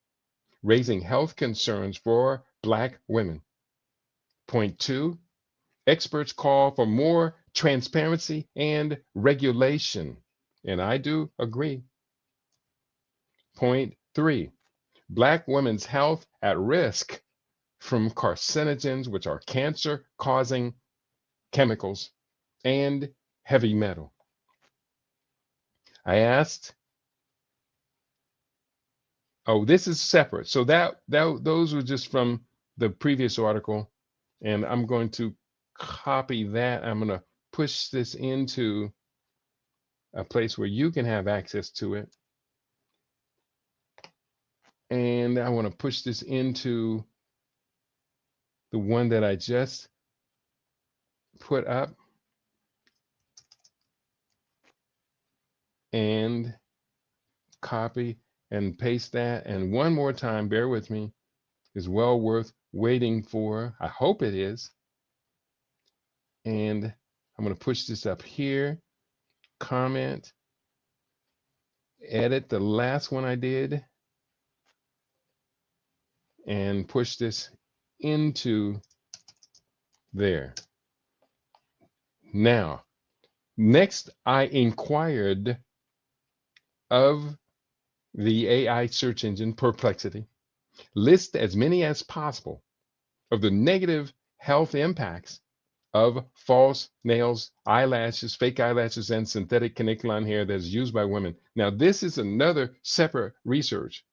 raising health concerns for Black women. Point two, experts call for more transparency and regulation. And I do agree. Point three, Black women's health at risk from carcinogens, which are cancer-causing chemicals, and heavy metal. I asked, oh, this is separate. So those were just from the previous article, and I'm going to copy that. I'm going to push this into a place where you can have access to it. And I want to push this into the one that I just put up. And copy and paste that. And one more time, bear with me, is well worth waiting for. I hope it is. And I'm going to push this up here, comment, edit the last one I did, and push this into there. Now, next, I inquired of the AI search engine Perplexity, list as many as possible of the negative health impacts of false nails, eyelashes, fake eyelashes, and synthetic Kanekalon hair that is used by women. Now, this is another separate research.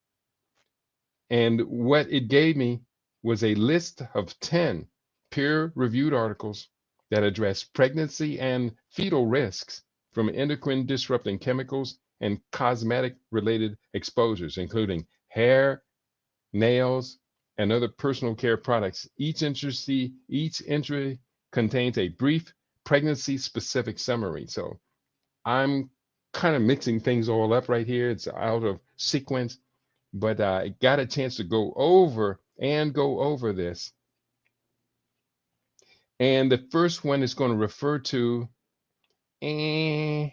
And what it gave me was a list of 10 peer-reviewed articles that address pregnancy and fetal risks from endocrine disrupting chemicals and cosmetic-related exposures, including hair, nails, and other personal care products. Each entry contains a brief pregnancy-specific summary. So I'm kind of mixing things all up right here. It's out of sequence, but I got a chance to go over this. And the first one is going to refer to, I'm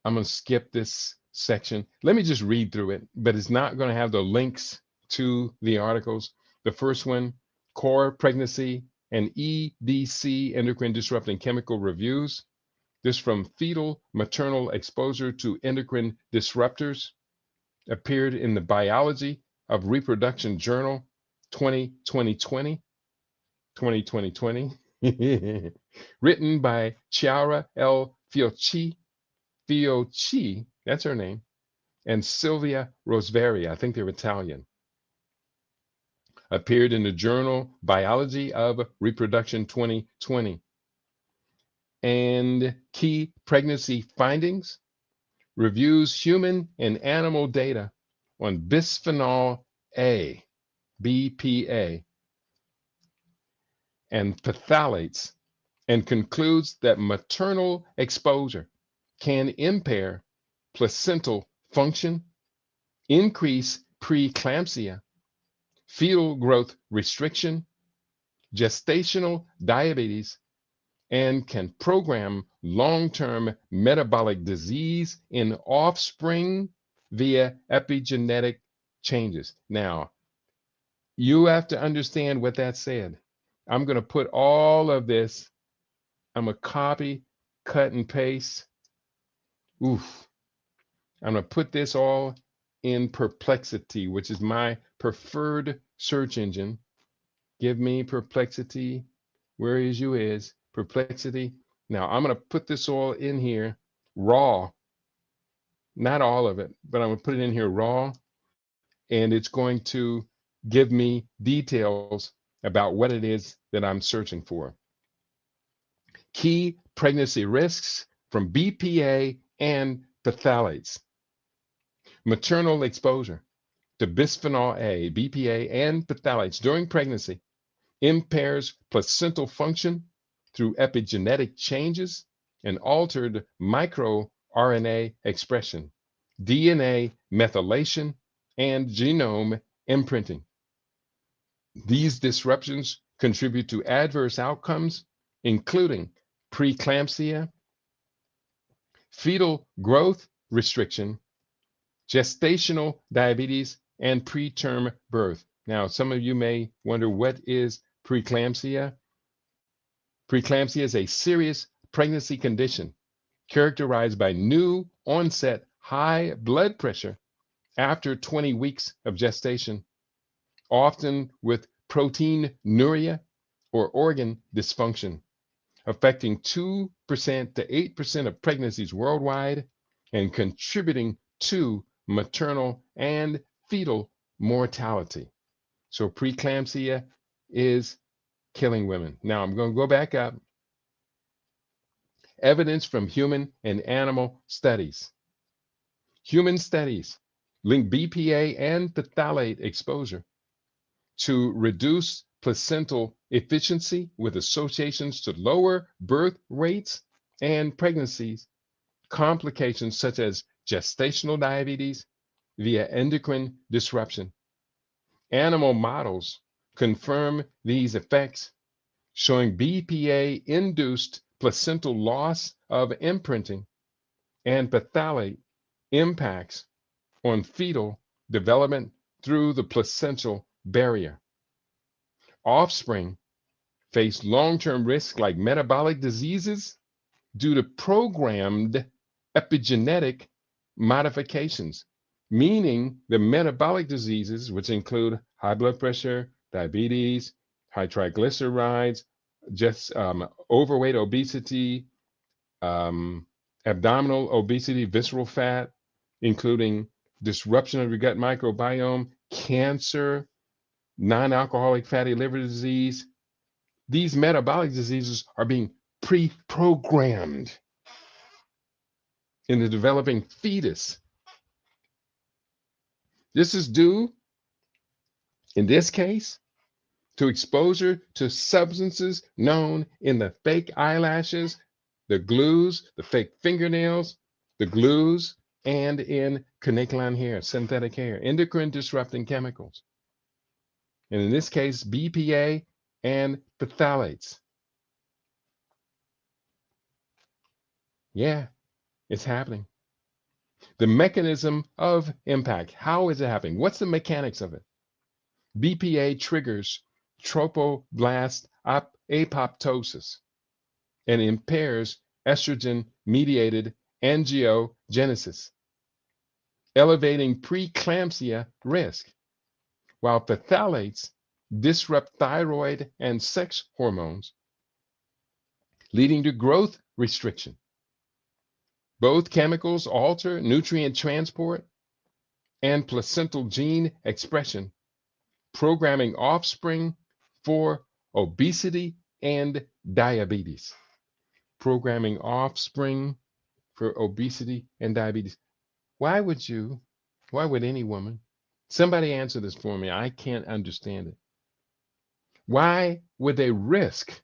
going to skip this section. Let me just read through it, but it's not going to have the links to the articles. The first one, Core Pregnancy and EDC, Endocrine Disrupting Chemical Reviews. This from Fetal Maternal Exposure to Endocrine Disruptors, appeared in the Biology of Reproduction Journal, 2020, written by Chiara L. Fiocchi, that's her name, and Sylvia Rosvari, I think they're Italian. Appeared in the journal Biology of Reproduction 2020. And Key Pregnancy Findings reviews human and animal data on bisphenol A, BPA, and phthalates, and concludes that maternal exposure can impair placental function, increase preeclampsia, fetal growth restriction, gestational diabetes, and can program long-term metabolic disease in offspring via epigenetic changes. Now, you have to understand what that said. I'm going to put all of this, I'm going to copy, cut, and paste. Oof. I'm going to put this all in Perplexity, which is my preferred search engine. Give me Perplexity. Where is you is Perplexity. Now I'm going to put this all in here raw, not all of it, but I'm going to put it in here raw, and it's going to give me details about what it is that I'm searching for. Key pregnancy risks from BPA and phthalates. Maternal exposure to bisphenol A, BPA, and phthalates during pregnancy impairs placental function through epigenetic changes and altered microRNA expression, DNA methylation, and genome imprinting. These disruptions contribute to adverse outcomes, including preeclampsia, fetal growth restriction, gestational diabetes, and preterm birth. Now, some of you may wonder, what is preeclampsia? Preeclampsia is a serious pregnancy condition characterized by new onset high blood pressure after 20 weeks of gestation, often with proteinuria or organ dysfunction, affecting 2% to 8% of pregnancies worldwide and contributing to maternal and fetal mortality. So preeclampsia is killing women. Now I'm going to go back up. Evidence from human and animal studies. Human studies link BPA and phthalate exposure to reduce placental efficiency with associations to lower birth rates and pregnancies, complications such as gestational diabetes via endocrine disruption. Animal models confirm these effects, showing BPA-induced placental loss of imprinting and phthalate impacts on fetal development through the placental barrier. Offspring face long-term risks like metabolic diseases due to programmed epigenetic modifications, meaning the metabolic diseases, which include high blood pressure, diabetes, high triglycerides, just overweight, obesity, abdominal obesity, visceral fat, including disruption of your gut microbiome, cancer, non-alcoholic fatty liver disease. These metabolic diseases are being pre-programmed in the developing fetus. This is due, in this case, to exposure to substances known in the fake eyelashes, the glues, the fake fingernails, the glues, and in Kanekalon hair, synthetic hair, endocrine disrupting chemicals. And in this case, BPA and phthalates. Yeah, it's happening. The mechanism of impact. How is it happening? What's the mechanics of it? BPA triggers trophoblast apoptosis and impairs estrogen-mediated angiogenesis, elevating preeclampsia risk, while phthalates disrupt thyroid and sex hormones, leading to growth restriction. Both chemicals alter nutrient transport and placental gene expression, programming offspring for obesity and diabetes. Programming offspring for obesity and diabetes. Why would any woman, somebody answer this for me, I can't understand it. Why would they risk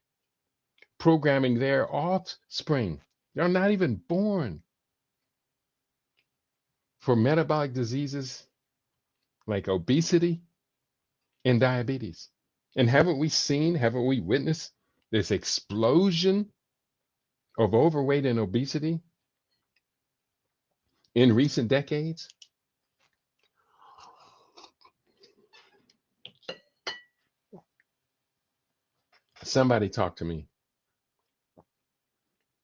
programming their offspring? They're not even born for metabolic diseases like obesity and diabetes. And haven't we witnessed this explosion of overweight and obesity in recent decades? Somebody talk to me.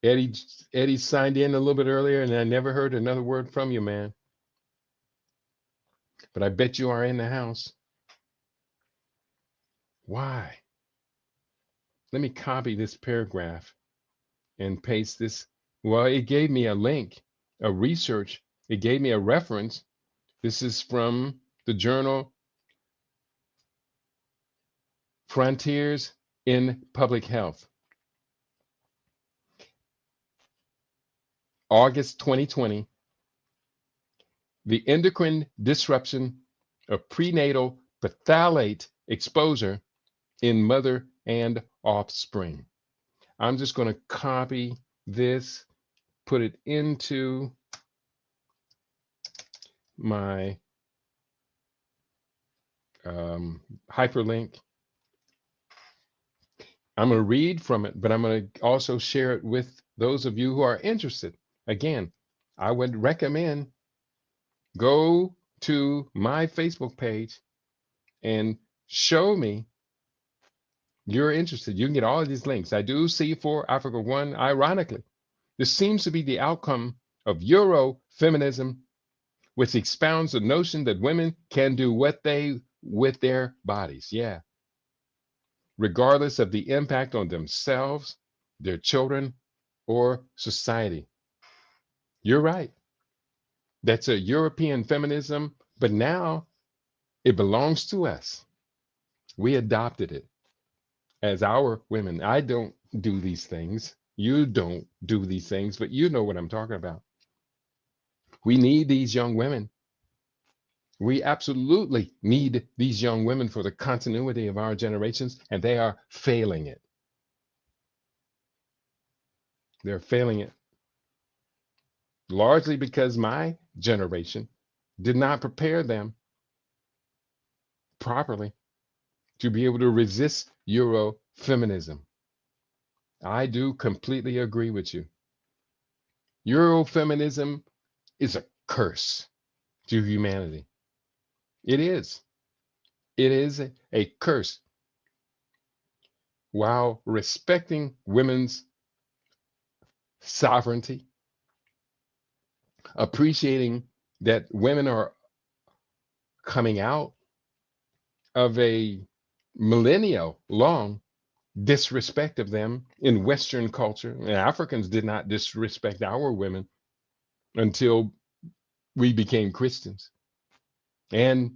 Eddie, Eddie signed in a little bit earlier, and I never heard another word from you, man. But I bet you are in the house. Why? Let me copy this paragraph and paste this. Well, it gave me a link, a research. It gave me a reference. This is from the journal Frontiers in Public Health, August 2020. The endocrine disruption of prenatal phthalate exposure in mother and offspring. I'm just going to copy this, put it into my hyperlink. I'm going to read from it, but I'm going to also share it with those of you who are interested. Again, I would recommend go to my Facebook page and show me you're interested. You can get all of these links. I do see for Africa One, ironically, this seems to be the outcome of Eurofeminism, which expounds the notion that women can do what they with their bodies. Yeah. Regardless of the impact on themselves, their children, or society. You're right. That's a European feminism, but now it belongs to us. We adopted it as our women. I don't do these things. You don't do these things, but you know what I'm talking about. We need these young women. We absolutely need these young women for the continuity of our generations, and they are failing it. They're failing it largely because my generation did not prepare them properly to be able to resist Eurofeminism. I do completely agree with you. Eurofeminism is a curse to humanity. It is. It is a curse. While respecting women's sovereignty, appreciating that women are coming out of a millennia long disrespect of them in Western culture. And Africans did not disrespect our women until we became Christians and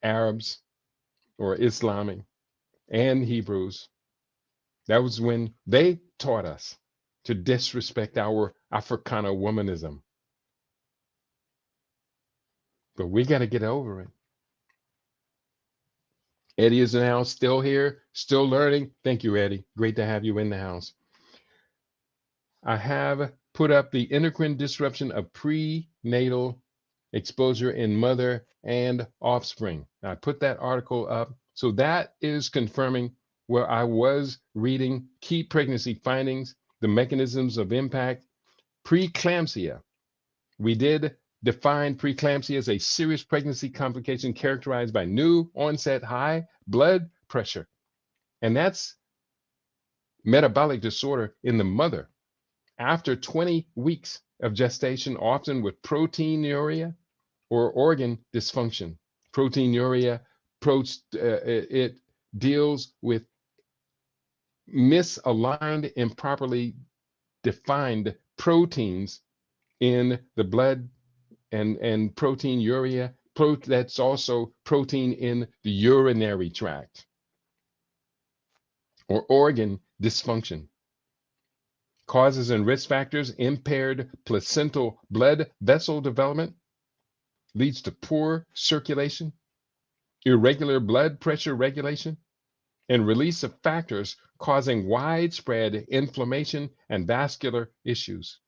Arabs or Islamic and Hebrews. That was when they taught us to disrespect our Africana womanism. But we got to get over it. Eddie is now still here, still learning. Thank you, Eddie. Great to have you in the house. I have put up the endocrine disruption of prenatal exposure in mother and offspring. I put that article up. So that is confirming where I was reading key pregnancy findings, the mechanisms of impact, preeclampsia. We did define preeclampsia as a serious pregnancy complication characterized by new onset high blood pressure. And that's metabolic disorder in the mother after 20 weeks of gestation, often with proteinuria or organ dysfunction. Proteinuria, it deals with misaligned, improperly defined proteins in the blood and proteinuria. That's also protein in the urinary tract or organ dysfunction. Causes and risk factors: impaired placental blood vessel development leads to poor circulation, irregular blood pressure regulation, and release of factors causing widespread inflammation and vascular issues.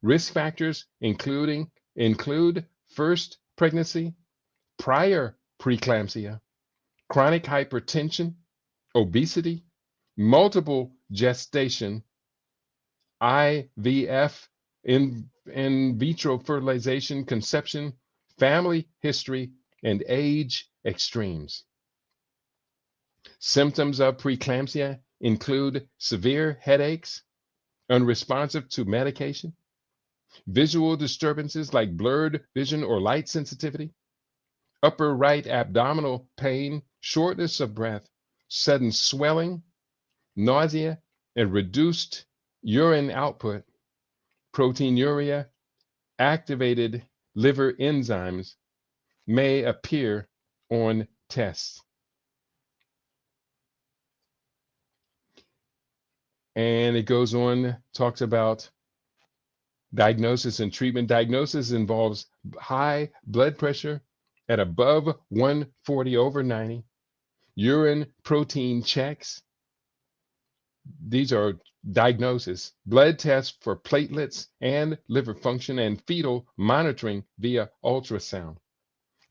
Risk factors include first pregnancy, prior preeclampsia, chronic hypertension, obesity, multiple gestation, IVF, in vitro fertilization, conception, family history, and age extremes. Symptoms of preeclampsia include severe headaches, unresponsive to medication, visual disturbances like blurred vision or light sensitivity, upper right abdominal pain, shortness of breath, sudden swelling, nausea, and reduced urine output, proteinuria, activated liver enzymes may appear on tests. And it goes on, talks about diagnosis and treatment. Diagnosis involves high blood pressure at above 140/90, urine protein checks. These are diagnosis, blood tests for platelets and liver function, and fetal monitoring via ultrasound.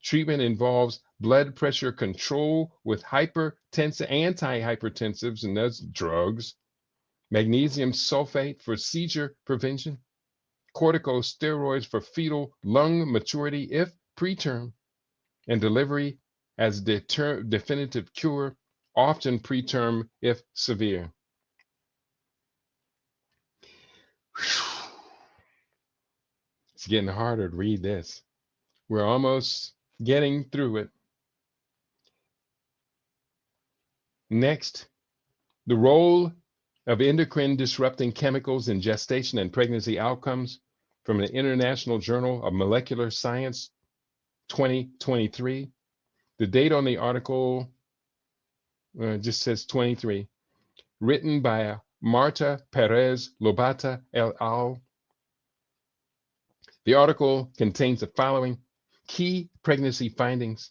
Treatment involves blood pressure control with antihypertensives, and that's drugs, magnesium sulfate for seizure prevention, corticosteroids for fetal lung maturity if preterm, and delivery as definitive cure, often preterm if severe. It's getting harder to read this. We're almost getting through it. Next, the role of endocrine disrupting chemicals in gestation and pregnancy outcomes from the International Journal of Molecular Science 2023. The date on the article just says 23, written by Marta Perez Lobata et al. The article contains the following key pregnancy findings.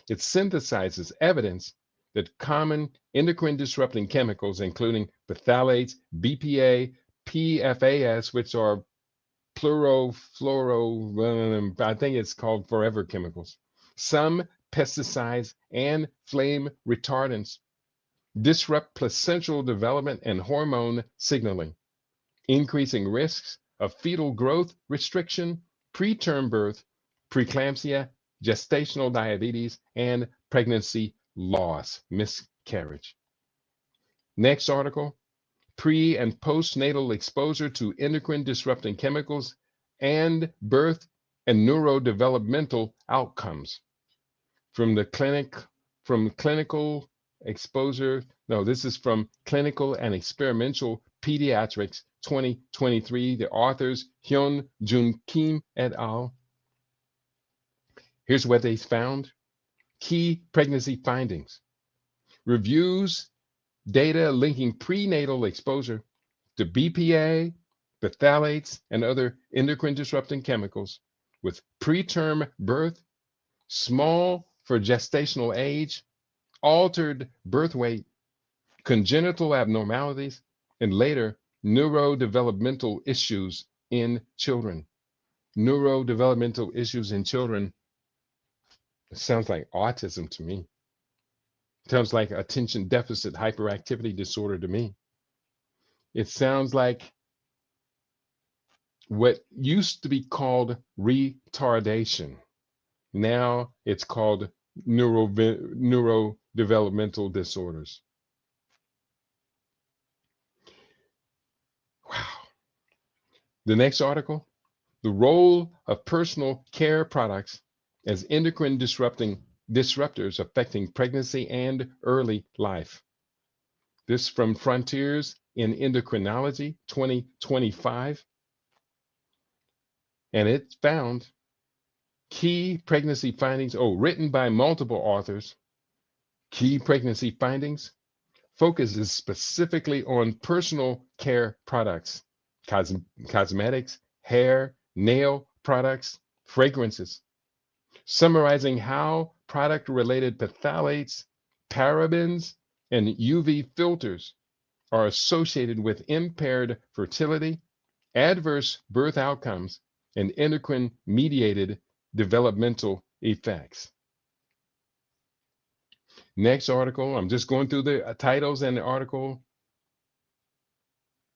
It synthesizes evidence that common endocrine disrupting chemicals, including phthalates, BPA, PFAS, which are I think it's called forever chemicals, some pesticides, and flame retardants, disrupt placental development and hormone signaling, increasing risks of fetal growth restriction, preterm birth, preeclampsia, gestational diabetes, and pregnancy loss, miscarriage. Next article, pre and postnatal exposure to endocrine disrupting chemicals and birth and neurodevelopmental outcomes. From clinical exposure, no, this is from Clinical and Experimental Pediatrics 2023, the authors Hyun Jun Kim et al. Here's what they found. Key pregnancy findings. Reviews data linking prenatal exposure to BPA, phthalates, and other endocrine disrupting chemicals with preterm birth, small for gestational age, altered birth weight, congenital abnormalities, and later neurodevelopmental issues in children. Neurodevelopmental issues in children, it sounds like autism to me. It sounds like attention deficit hyperactivity disorder to me. It sounds like what used to be called retardation. Now it's called neurodevelopmental disorders. Wow. The next article, the role of personal care products as endocrine disruptors affecting pregnancy and early life. This from Frontiers in Endocrinology 2025. And it found key pregnancy findings, written by multiple authors. Key pregnancy findings focuses specifically on personal care products, cosmetics, hair, nail products, fragrances, summarizing how product-related phthalates, parabens, and UV filters are associated with impaired fertility, adverse birth outcomes, and endocrine mediated developmental effects. Next article, I'm just going through the titles and the article.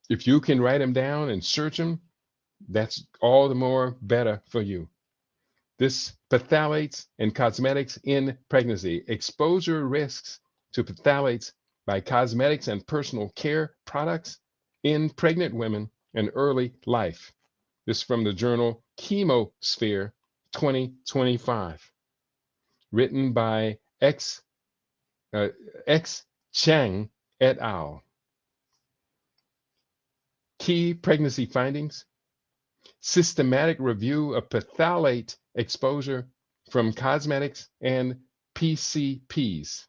If you can write them down and search them, that's all the more better for you. This phthalates and cosmetics in pregnancy. Exposure risks to phthalates by cosmetics and personal care products in pregnant women and early life. This is from the journal Chemosphere 2025, written by X Chang et al. Key pregnancy findings: systematic review of phthalate exposure from cosmetics and PCPs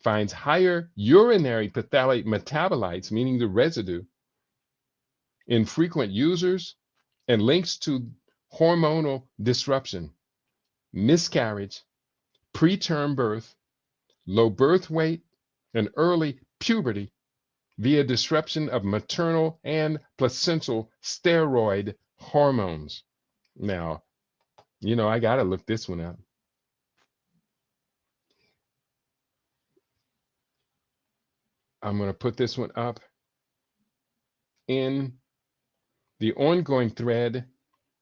finds higher urinary phthalate metabolites, meaning the residue, in frequent users and links to hormonal disruption, miscarriage, preterm birth, low birth weight, and early puberty via disruption of maternal and placental steroid hormones. Now, I got to look this one up. I'm going to put this one up in the ongoing thread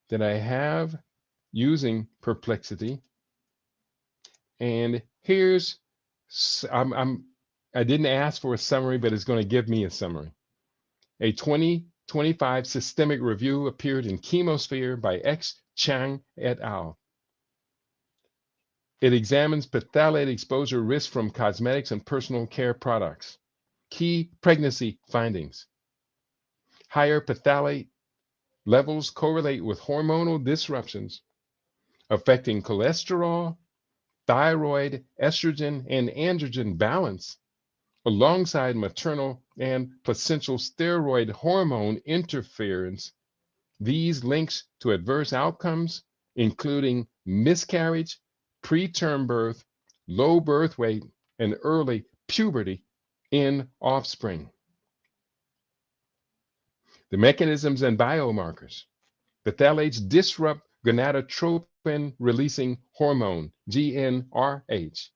that I have using Perplexity. And here's, I didn't ask for a summary, but it's going to give me a summary. A 2025 systemic review appeared in Chemosphere by X Chang et al. It examines phthalate exposure risk from cosmetics and personal care products. Key pregnancy findings: higher phthalate levels correlate with hormonal disruptions affecting cholesterol, thyroid, estrogen, and androgen balance, alongside maternal and placental steroid hormone interference. These links to adverse outcomes, including miscarriage, preterm birth, low birth weight, and early puberty in offspring. The mechanisms and biomarkers. Phthalates disrupt gonadotropin releasing hormone, GnRH,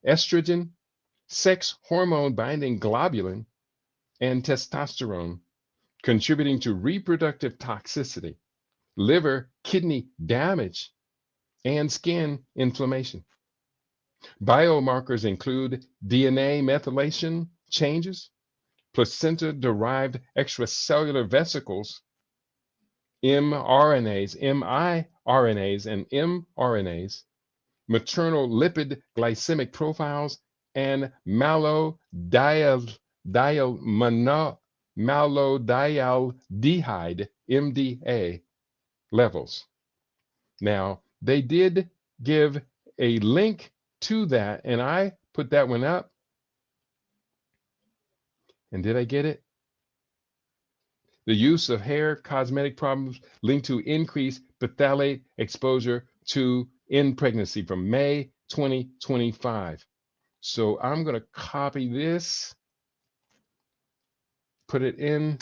estrogen, sex hormone binding globulin, and testosterone, contributing to reproductive toxicity, liver, kidney damage, and skin inflammation. Biomarkers include DNA methylation changes, placenta-derived extracellular vesicles, mRNAs, miRNAs, and mRNAs, maternal lipid glycemic profiles, and malodialdehyde, MDA levels. Now, they did give a link to that, and I put that one up. And did I get it? The use of hair cosmetic problems linked to increased phthalate exposure in pregnancy from May 2025. So I'm going to copy this, put it in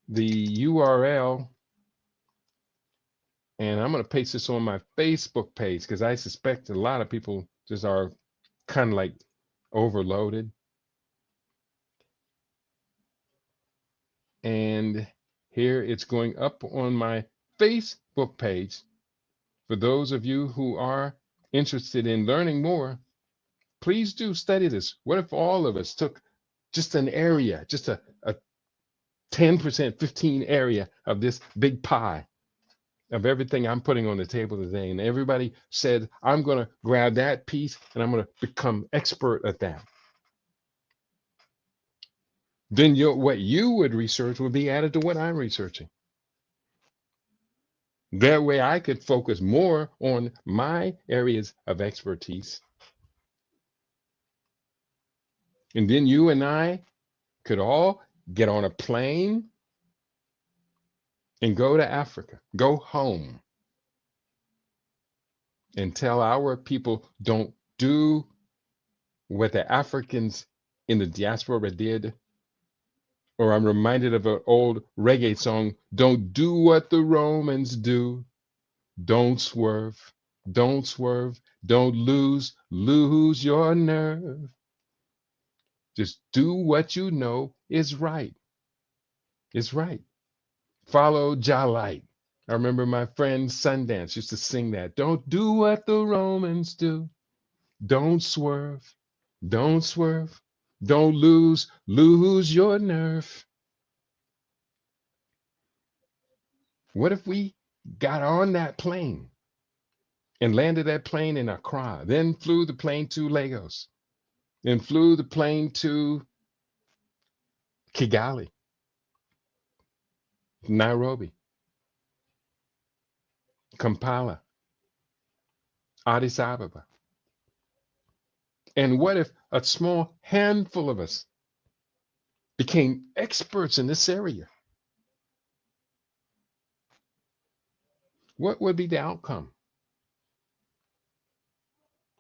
the URL, and I'm going to paste this on my Facebook page because I suspect a lot of people just are kind of like overloaded. And here it's going up on my Facebook page. For those of you who are interested in learning more, please do study this. What if all of us took just an area, just a 10%, 15 area of this big pie of everything I'm putting on the table today, and everybody said, I'm going to grab that piece and I'm going to become expert at that. Then what you would research would be added to what I'm researching. That way I could focus more on my areas of expertise. And then you and I could all get on a plane and go to Africa, go home, and tell our people, don't do what the Africans in the diaspora did, or I'm reminded of an old reggae song, don't do what the Romans do. Don't swerve, don't swerve, don't lose your nerve. Just do what you know is right. It's right. Follow Jah Light. I remember my friend Sundance used to sing that. Don't do what the Romans do. Don't swerve, don't swerve, don't lose your nerve. What if we got on that plane and landed that plane in Accra, then flew the plane to Lagos, then flew the plane to Kigali, Nairobi, Kampala, Addis Ababa? And what if a small handful of us became experts in this area? What would be the outcome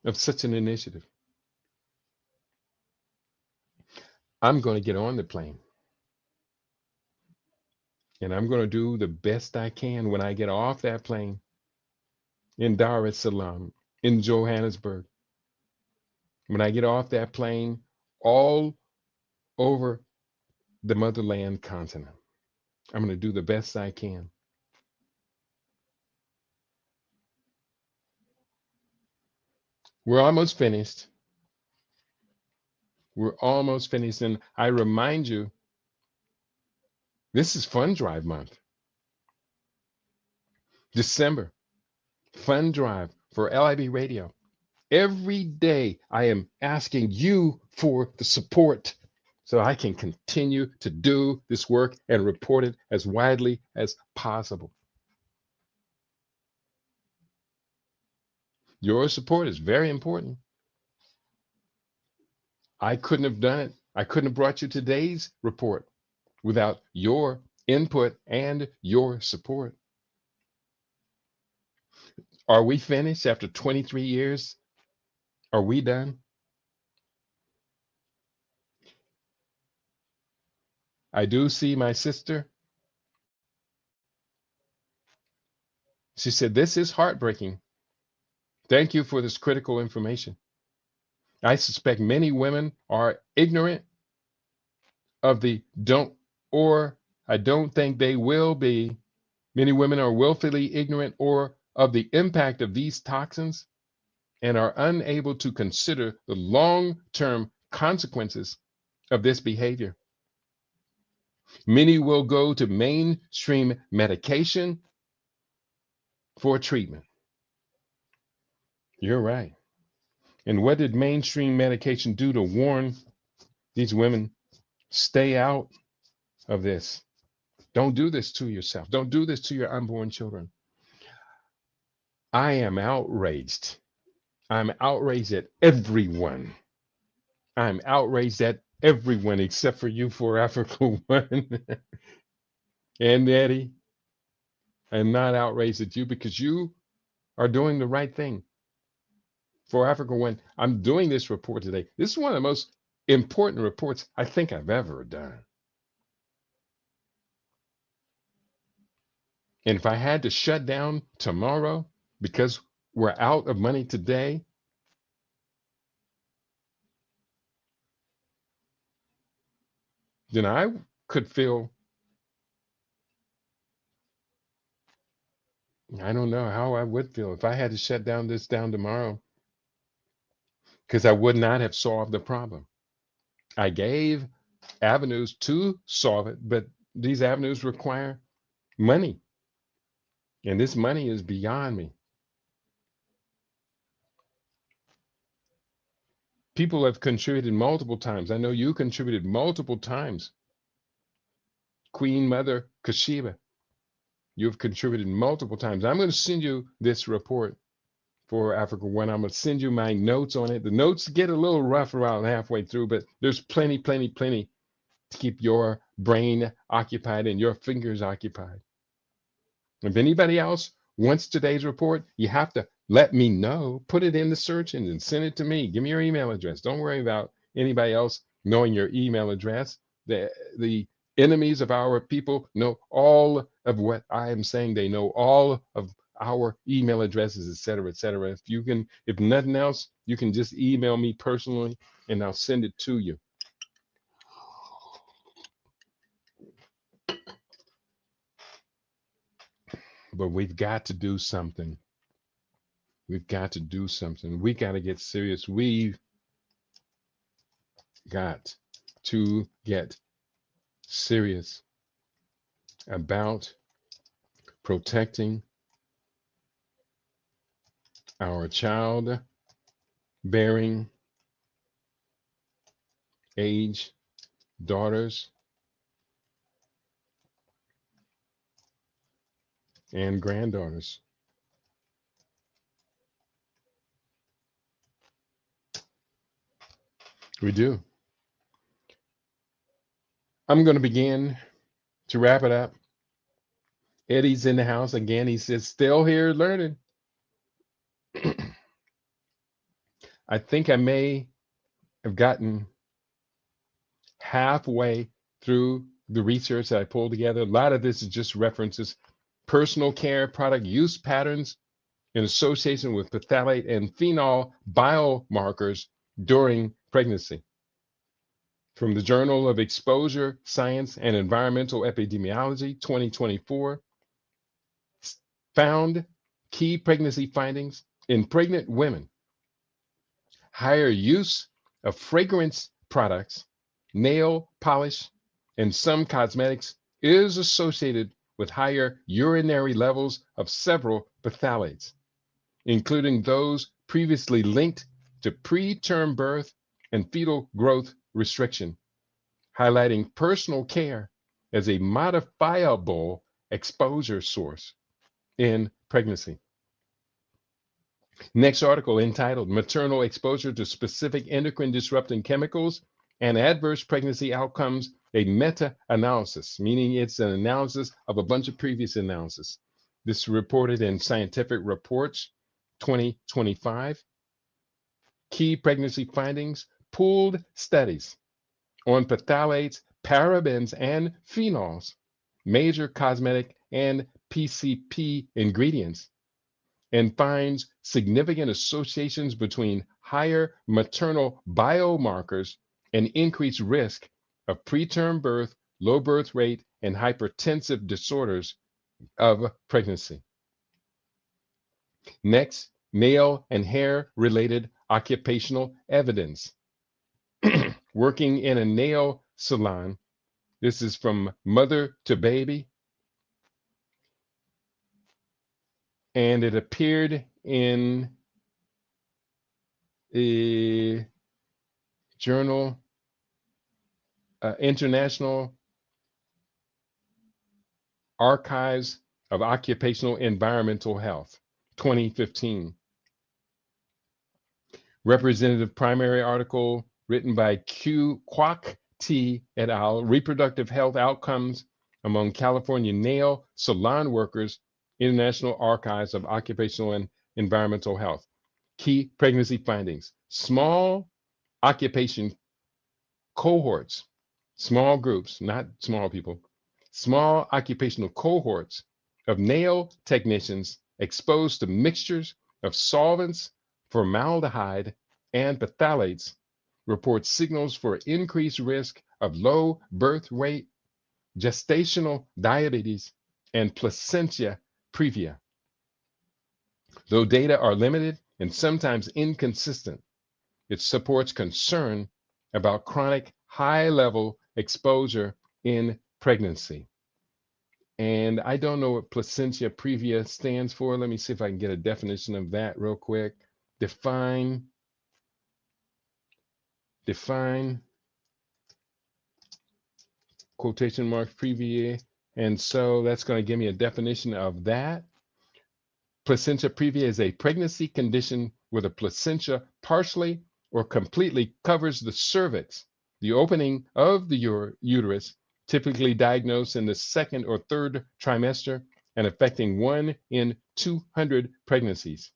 of such an initiative? I'm going to get on the plane and I'm going to do the best I can when I get off that plane in Dar es Salaam, in Johannesburg, when I get off that plane all over the motherland continent. I'm going to do the best I can. We're almost finished. We're almost finished. And I remind you, this is Fund Drive month. December, Fund Drive for LIB Radio. Every day I am asking you for the support so I can continue to do this work and report it as widely as possible. Your support is very important. I couldn't have done it. I couldn't have brought you today's report without your input and your support. Are we finished after 23 years? Are we done? I do see my sister. She said, this is heartbreaking. Thank you for this critical information. I suspect many women are ignorant of the don't, or I don't think they will be. Many women are willfully ignorant or of the impact of these toxins and are unable to consider the long-term consequences of this behavior. Many will go to mainstream medication for treatment. You're right. And what did mainstream medication do to warn these women, stay out of this? Don't do this to yourself. Don't do this to your unborn children. I am outraged. I'm outraged at everyone. I'm outraged at everyone except for you for Africa One and Eddie. I'm not outraged at you because you are doing the right thing. For Africa One, I'm doing this report today. This is one of the most important reports I think I've ever done. And if I had to shut down tomorrow because we're out of money today, then I could feel, I don't know how I would feel if I had to shut down tomorrow, because I would not have solved the problem. I gave avenues to solve it, but these avenues require money. And this money is beyond me. People have contributed multiple times. I know you contributed multiple times. Queen Mother Kashiba, you've contributed multiple times. I'm going to send you this report for Africa One. I'm going to send you my notes on it. The notes get a little rough around halfway through, but there's plenty to keep your brain occupied and your fingers occupied. If anybody else wants today's report, you have to let me know. Put it in the search engine, send it to me. Give me your email address. Don't worry about anybody else knowing your email address. The enemies of our people know all of what I am saying. They know all of our email addresses, et cetera, et cetera. If you can, if nothing else, you can just email me personally and I'll send it to you. But we've got to do something. We've got to do something. We got to get serious. We've got to get serious about protecting our child bearing age daughters and granddaughters. We do. I'm going to begin to wrap it up. Eddie's in the house again. He says, still here learning. I think I may have gotten halfway through the research that I pulled together. A lot of this is just references, personal care product use patterns in association with phthalate and phenol biomarkers during pregnancy. From the Journal of Exposure Science and Environmental Epidemiology 2024, found key pregnancy findings in pregnant women. Higher use of fragrance products, nail polish, and some cosmetics is associated with higher urinary levels of several phthalates, including those previously linked to preterm birth and fetal growth restriction, highlighting personal care as a modifiable exposure source in pregnancy. Next article entitled Maternal Exposure to Specific Endocrine Disrupting Chemicals and Adverse Pregnancy Outcomes, a meta-analysis, meaning it's an analysis of a bunch of previous analysis. This is reported in Scientific Reports 2025. Key pregnancy findings, pooled studies on phthalates, parabens, and phenols, major cosmetic and PCP ingredients, and finds significant associations between higher maternal biomarkers and increased risk of preterm birth, low birth rate, and hypertensive disorders of pregnancy. Next, nail and hair related occupational evidence. Working in a nail salon, this is from Mother to Baby, and it appeared in a journal, International Archives of Occupational Environmental Health, 2015. Representative primary article written by Kwok T et al., Reproductive Health Outcomes Among California Nail Salon Workers, International Archives of Occupational and Environmental Health. Key pregnancy findings. Small occupation cohorts, small groups, not small people, small occupational cohorts of nail technicians exposed to mixtures of solvents, formaldehyde, and phthalates report signals for increased risk of low birth weight, gestational diabetes, and placentia previa. Though data are limited and sometimes inconsistent, it supports concern about chronic high-level exposure in pregnancy. And I don't know what placentia previa stands for. Let me see if I can get a definition of that real quick. Define quotation marks previa. And so that's going to give me a definition of that. Placentia previa is a pregnancy condition where the placentia partially or completely covers the cervix, the opening of the uterus, typically diagnosed in the second or third trimester and affecting 1 in 200 pregnancies.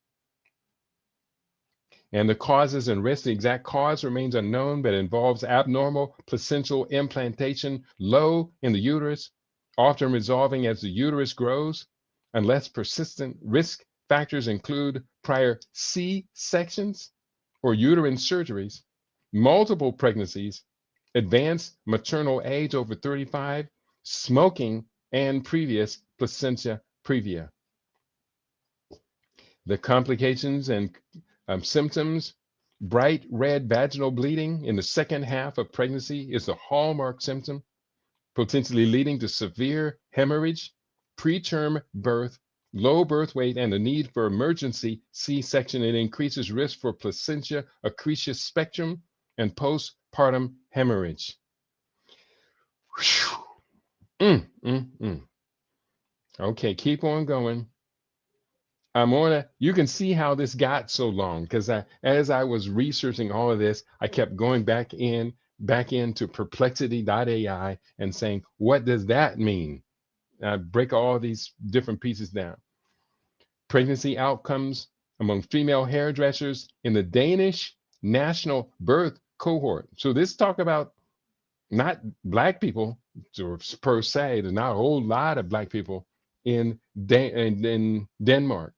And the causes and risks, the exact cause remains unknown, but involves abnormal placental implantation low in the uterus, often resolving as the uterus grows, unless persistent risk factors include prior C-sections or uterine surgeries, multiple pregnancies, advanced maternal age over 35, smoking, and previous placenta previa. The complications and symptoms: bright red vaginal bleeding in the second half of pregnancy is the hallmark symptom, potentially leading to severe hemorrhage, preterm birth, low birth weight, and the need for emergency C-section. It increases risk for placental accretion spectrum and postpartum hemorrhage. Okay, keep on going. You can see how this got so long, because as I was researching all of this, I kept going back into perplexity.ai and saying, what does that mean? I break all these different pieces down. Pregnancy outcomes among female hairdressers in the Danish national birth cohort. So this talk about not black people, or per se, there's not a whole lot of black people in Denmark.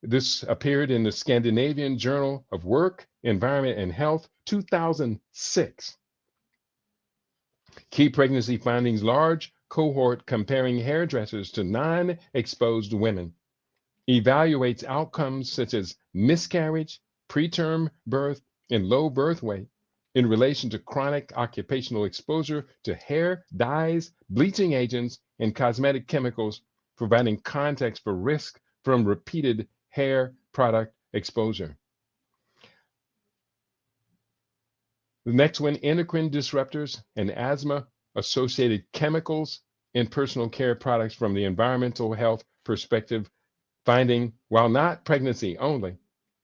This appeared in the Scandinavian Journal of Work, Environment, and Health, 2006. Key pregnancy findings: large cohort comparing hairdressers to non-exposed women. Evaluates outcomes such as miscarriage, preterm birth, and low birth weight in relation to chronic occupational exposure to hair dyes, bleaching agents, and cosmetic chemicals, providing context for risk from repeated hair product exposure. The next one: endocrine disruptors and asthma associated chemicals in personal care products from the environmental health perspective. Finding, while not pregnancy only,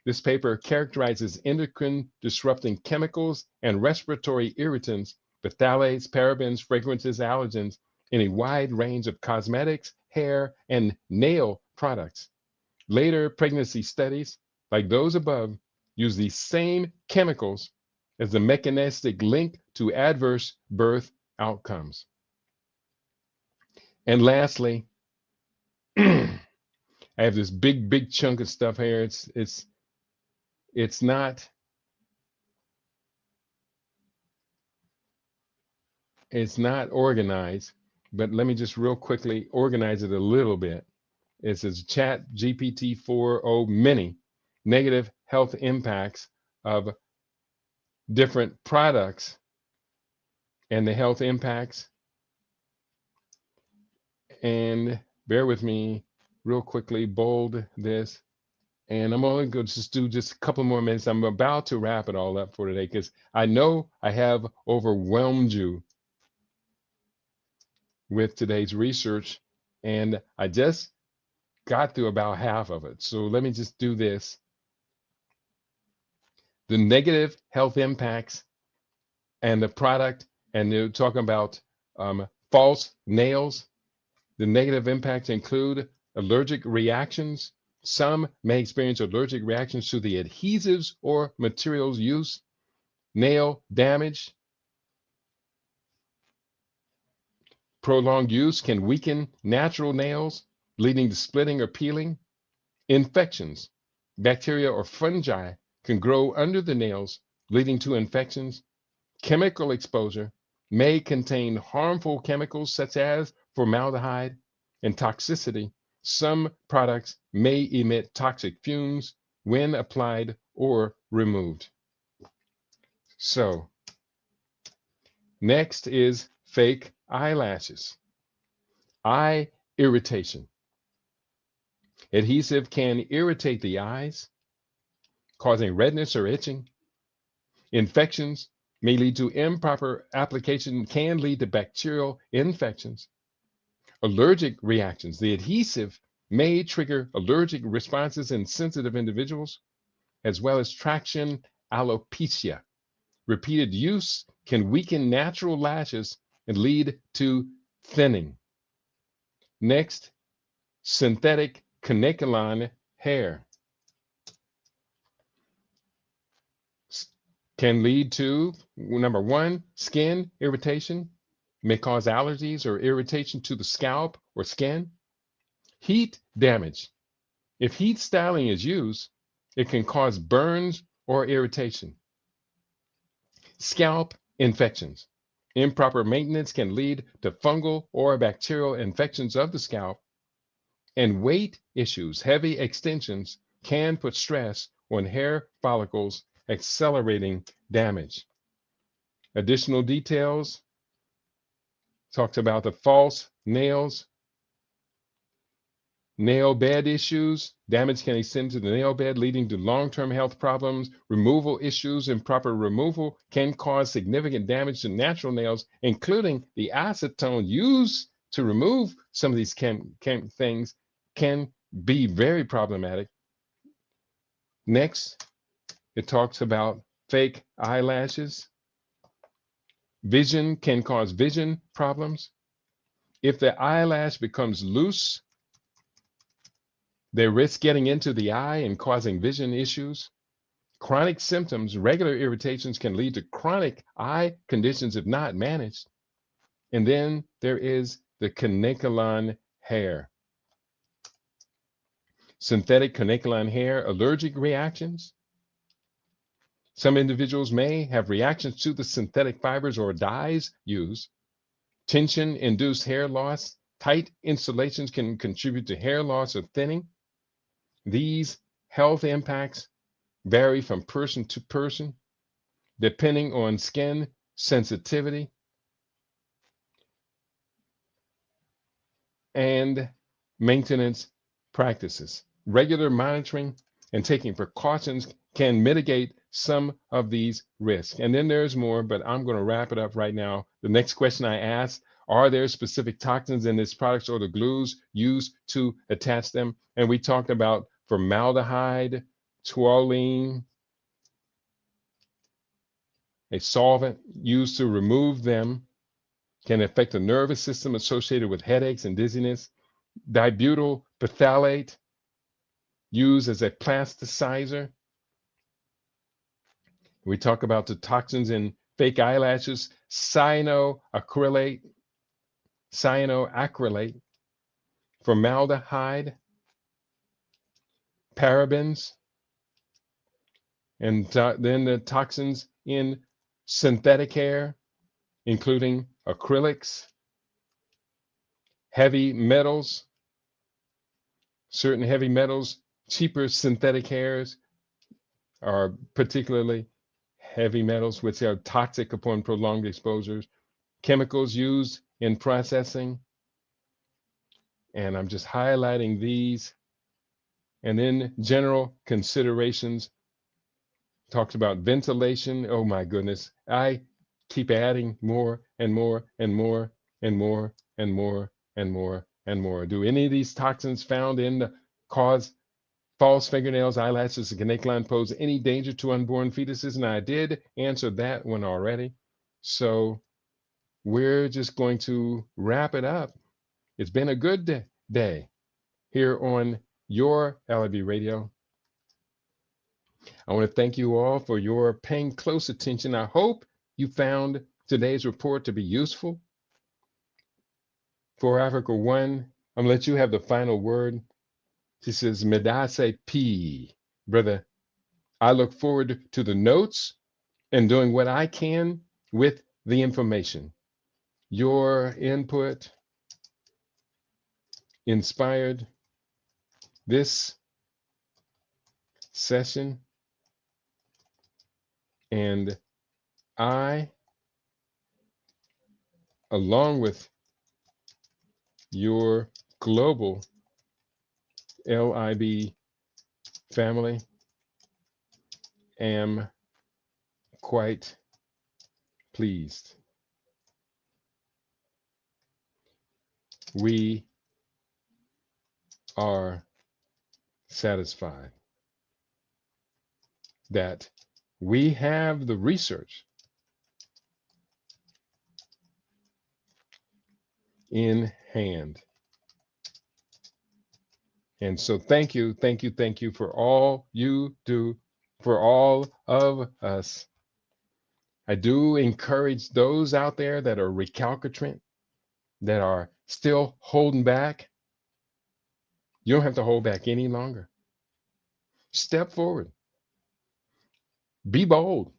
this paper characterizes endocrine disrupting chemicals and respiratory irritants, phthalates, parabens, fragrances, allergens in a wide range of cosmetics, hair, and nail products. Later pregnancy studies, like those above, use these same chemicals as the mechanistic link to adverse birth outcomes. And lastly, I have this big chunk of stuff here. It's not organized, but let me just real quickly organize it a little bit. It says Chat GPT 4.0 mini, negative health impacts of different products and the health impacts. And bear with me real quickly, bold this. And I'm only going to just do just a couple more minutes. I'm about to wrap it all up for today, because I know I have overwhelmed you with today's research, and I just got through about half of it. So let me just do this. The negative health impacts and the product, and they're talking about false nails. The negative impacts include allergic reactions. Some may experience allergic reactions to the adhesives or materials used. Nail damage. Prolonged use can weaken natural nails, leading to splitting or peeling. Infections. Bacteria or fungi can grow under the nails, leading to infections. Chemical exposure may contain harmful chemicals such as formaldehyde, and toxicity. Some products may emit toxic fumes when applied or removed. So, next is fake eyelashes. Eye irritation. Adhesive can irritate the eyes, causing redness or itching. Infections may lead to improper application, can lead to bacterial infections. Allergic reactions. The adhesive may trigger allergic responses in sensitive individuals, as well as traction alopecia. Repeated use can weaken natural lashes and lead to thinning. Next, synthetic Kanekalon hair. can lead to, number one, skin irritation, may cause allergies or irritation to the scalp or skin. Heat damage. If heat styling is used, it can cause burns or irritation. Scalp infections. Improper maintenance can lead to fungal or bacterial infections of the scalp. And weight issues. Heavy extensions can put stress on hair follicles, accelerating damage. Additional details talked about the false nails, nail bed issues. Damage can extend to the nail bed, leading to long-term health problems. Removal issues. Improper removal can cause significant damage to natural nails, including the acetone used to remove some of these things can be very problematic. Next, it talks about fake eyelashes. Vision can cause vision problems. If the eyelash becomes loose, they risk getting into the eye and causing vision issues. Chronic symptoms, regular irritations can lead to chronic eye conditions if not managed. And then there is the Kanekalon hair. Synthetic Kanekalon hair, allergic reactions. Some individuals may have reactions to the synthetic fibers or dyes used. Tension-induced hair loss. Tight installations can contribute to hair loss or thinning. These health impacts vary from person to person, depending on skin sensitivity and maintenance practices. Regular monitoring and taking precautions can mitigate some of these risks. And then there's more, but I'm going to wrap it up right now. The next question I asked, are there specific toxins in these products or the glues used to attach them? And we talked about formaldehyde, toluene, a solvent used to remove them, can affect the nervous system associated with headaches and dizziness. Dibutyl phthalate, used as a plasticizer. We talk about the toxins in fake eyelashes, cyanoacrylate, formaldehyde, parabens, and then the toxins in synthetic hair, including acrylics, heavy metals, certain heavy metals, cheaper synthetic hairs are particularly heavy metals, which are toxic upon prolonged exposures, chemicals used in processing, and I'm just highlighting these. And then general considerations talks about ventilation. Oh my goodness, I keep adding more and more and more and more and more and more and more. Do any of these toxins found in the cause false fingernails, eyelashes, and Kanekalon pose any danger to unborn fetuses? And I did answer that one already. So we're just going to wrap it up. It's been a good day here on your LIB Radio. I want to thank you all for your paying close attention. I hope you found today's report to be useful. For Africa One, I'm going to let you have the final word. She says, Medase P. Brother, I look forward to the notes and doing what I can with the information. Your input inspired this session, and I, along with your global LIB family, am quite pleased. We are satisfied that we have the research in hand. And so thank you, thank you, thank you for all you do for all of us I do encourage those out there that are recalcitrant, that are still holding back. You don't have to hold back any longer. Step forward. Be bold.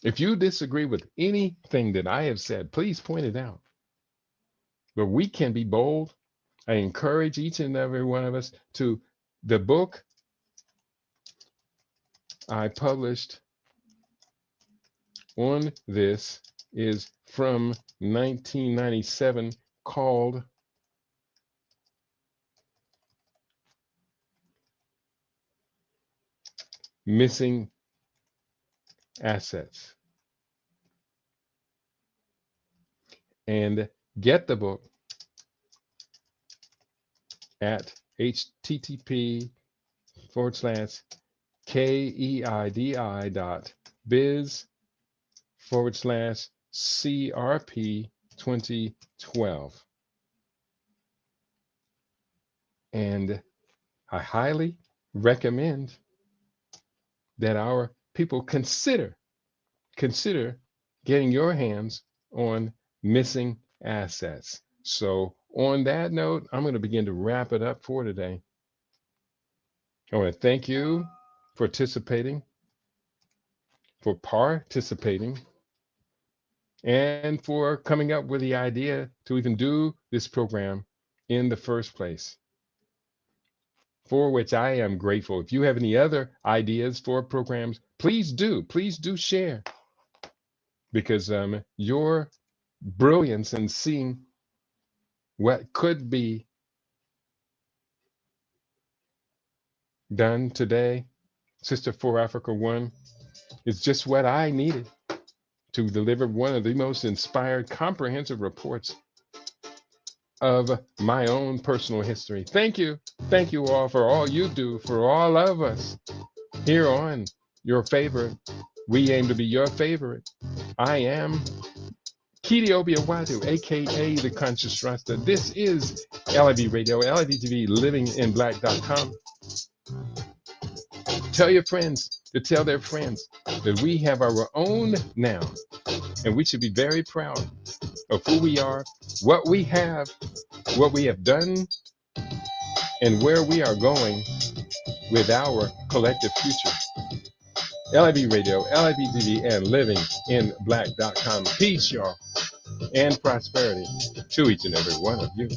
If you disagree with anything that I have said, please point it out. But we can be bold. I encourage each and every one of us to the book I published on this is from 1997 called Missing Assets. And get the book at http://keidi.biz/CRP2012. And I highly recommend that our people consider getting your hands on Missing Assets. So on that note, I'm going to begin to wrap it up for today. I want to thank you for participating, and for coming up with the idea to even do this program in the first place, for which I am grateful. If you have any other ideas for programs, please do share, because your brilliance in seeing what could be done today, Sister for Africa One, is just what I needed to deliver one of the most inspired, comprehensive reports of my own personal history. Thank you all for all you do for all of us here on your favorite. We aim to be your favorite. I am Kidiobia Wadu, aka the Conscious Rasta. This is LIV Radio, LIV TV, livinginblack.com. Tell your friends to tell their friends that we have our own now, and we should be very proud of who we are, what we have done, and where we are going with our collective future. LIV Radio, LIV TV, and livinginblack.com. Peace, y'all, and prosperity to each and every one of you.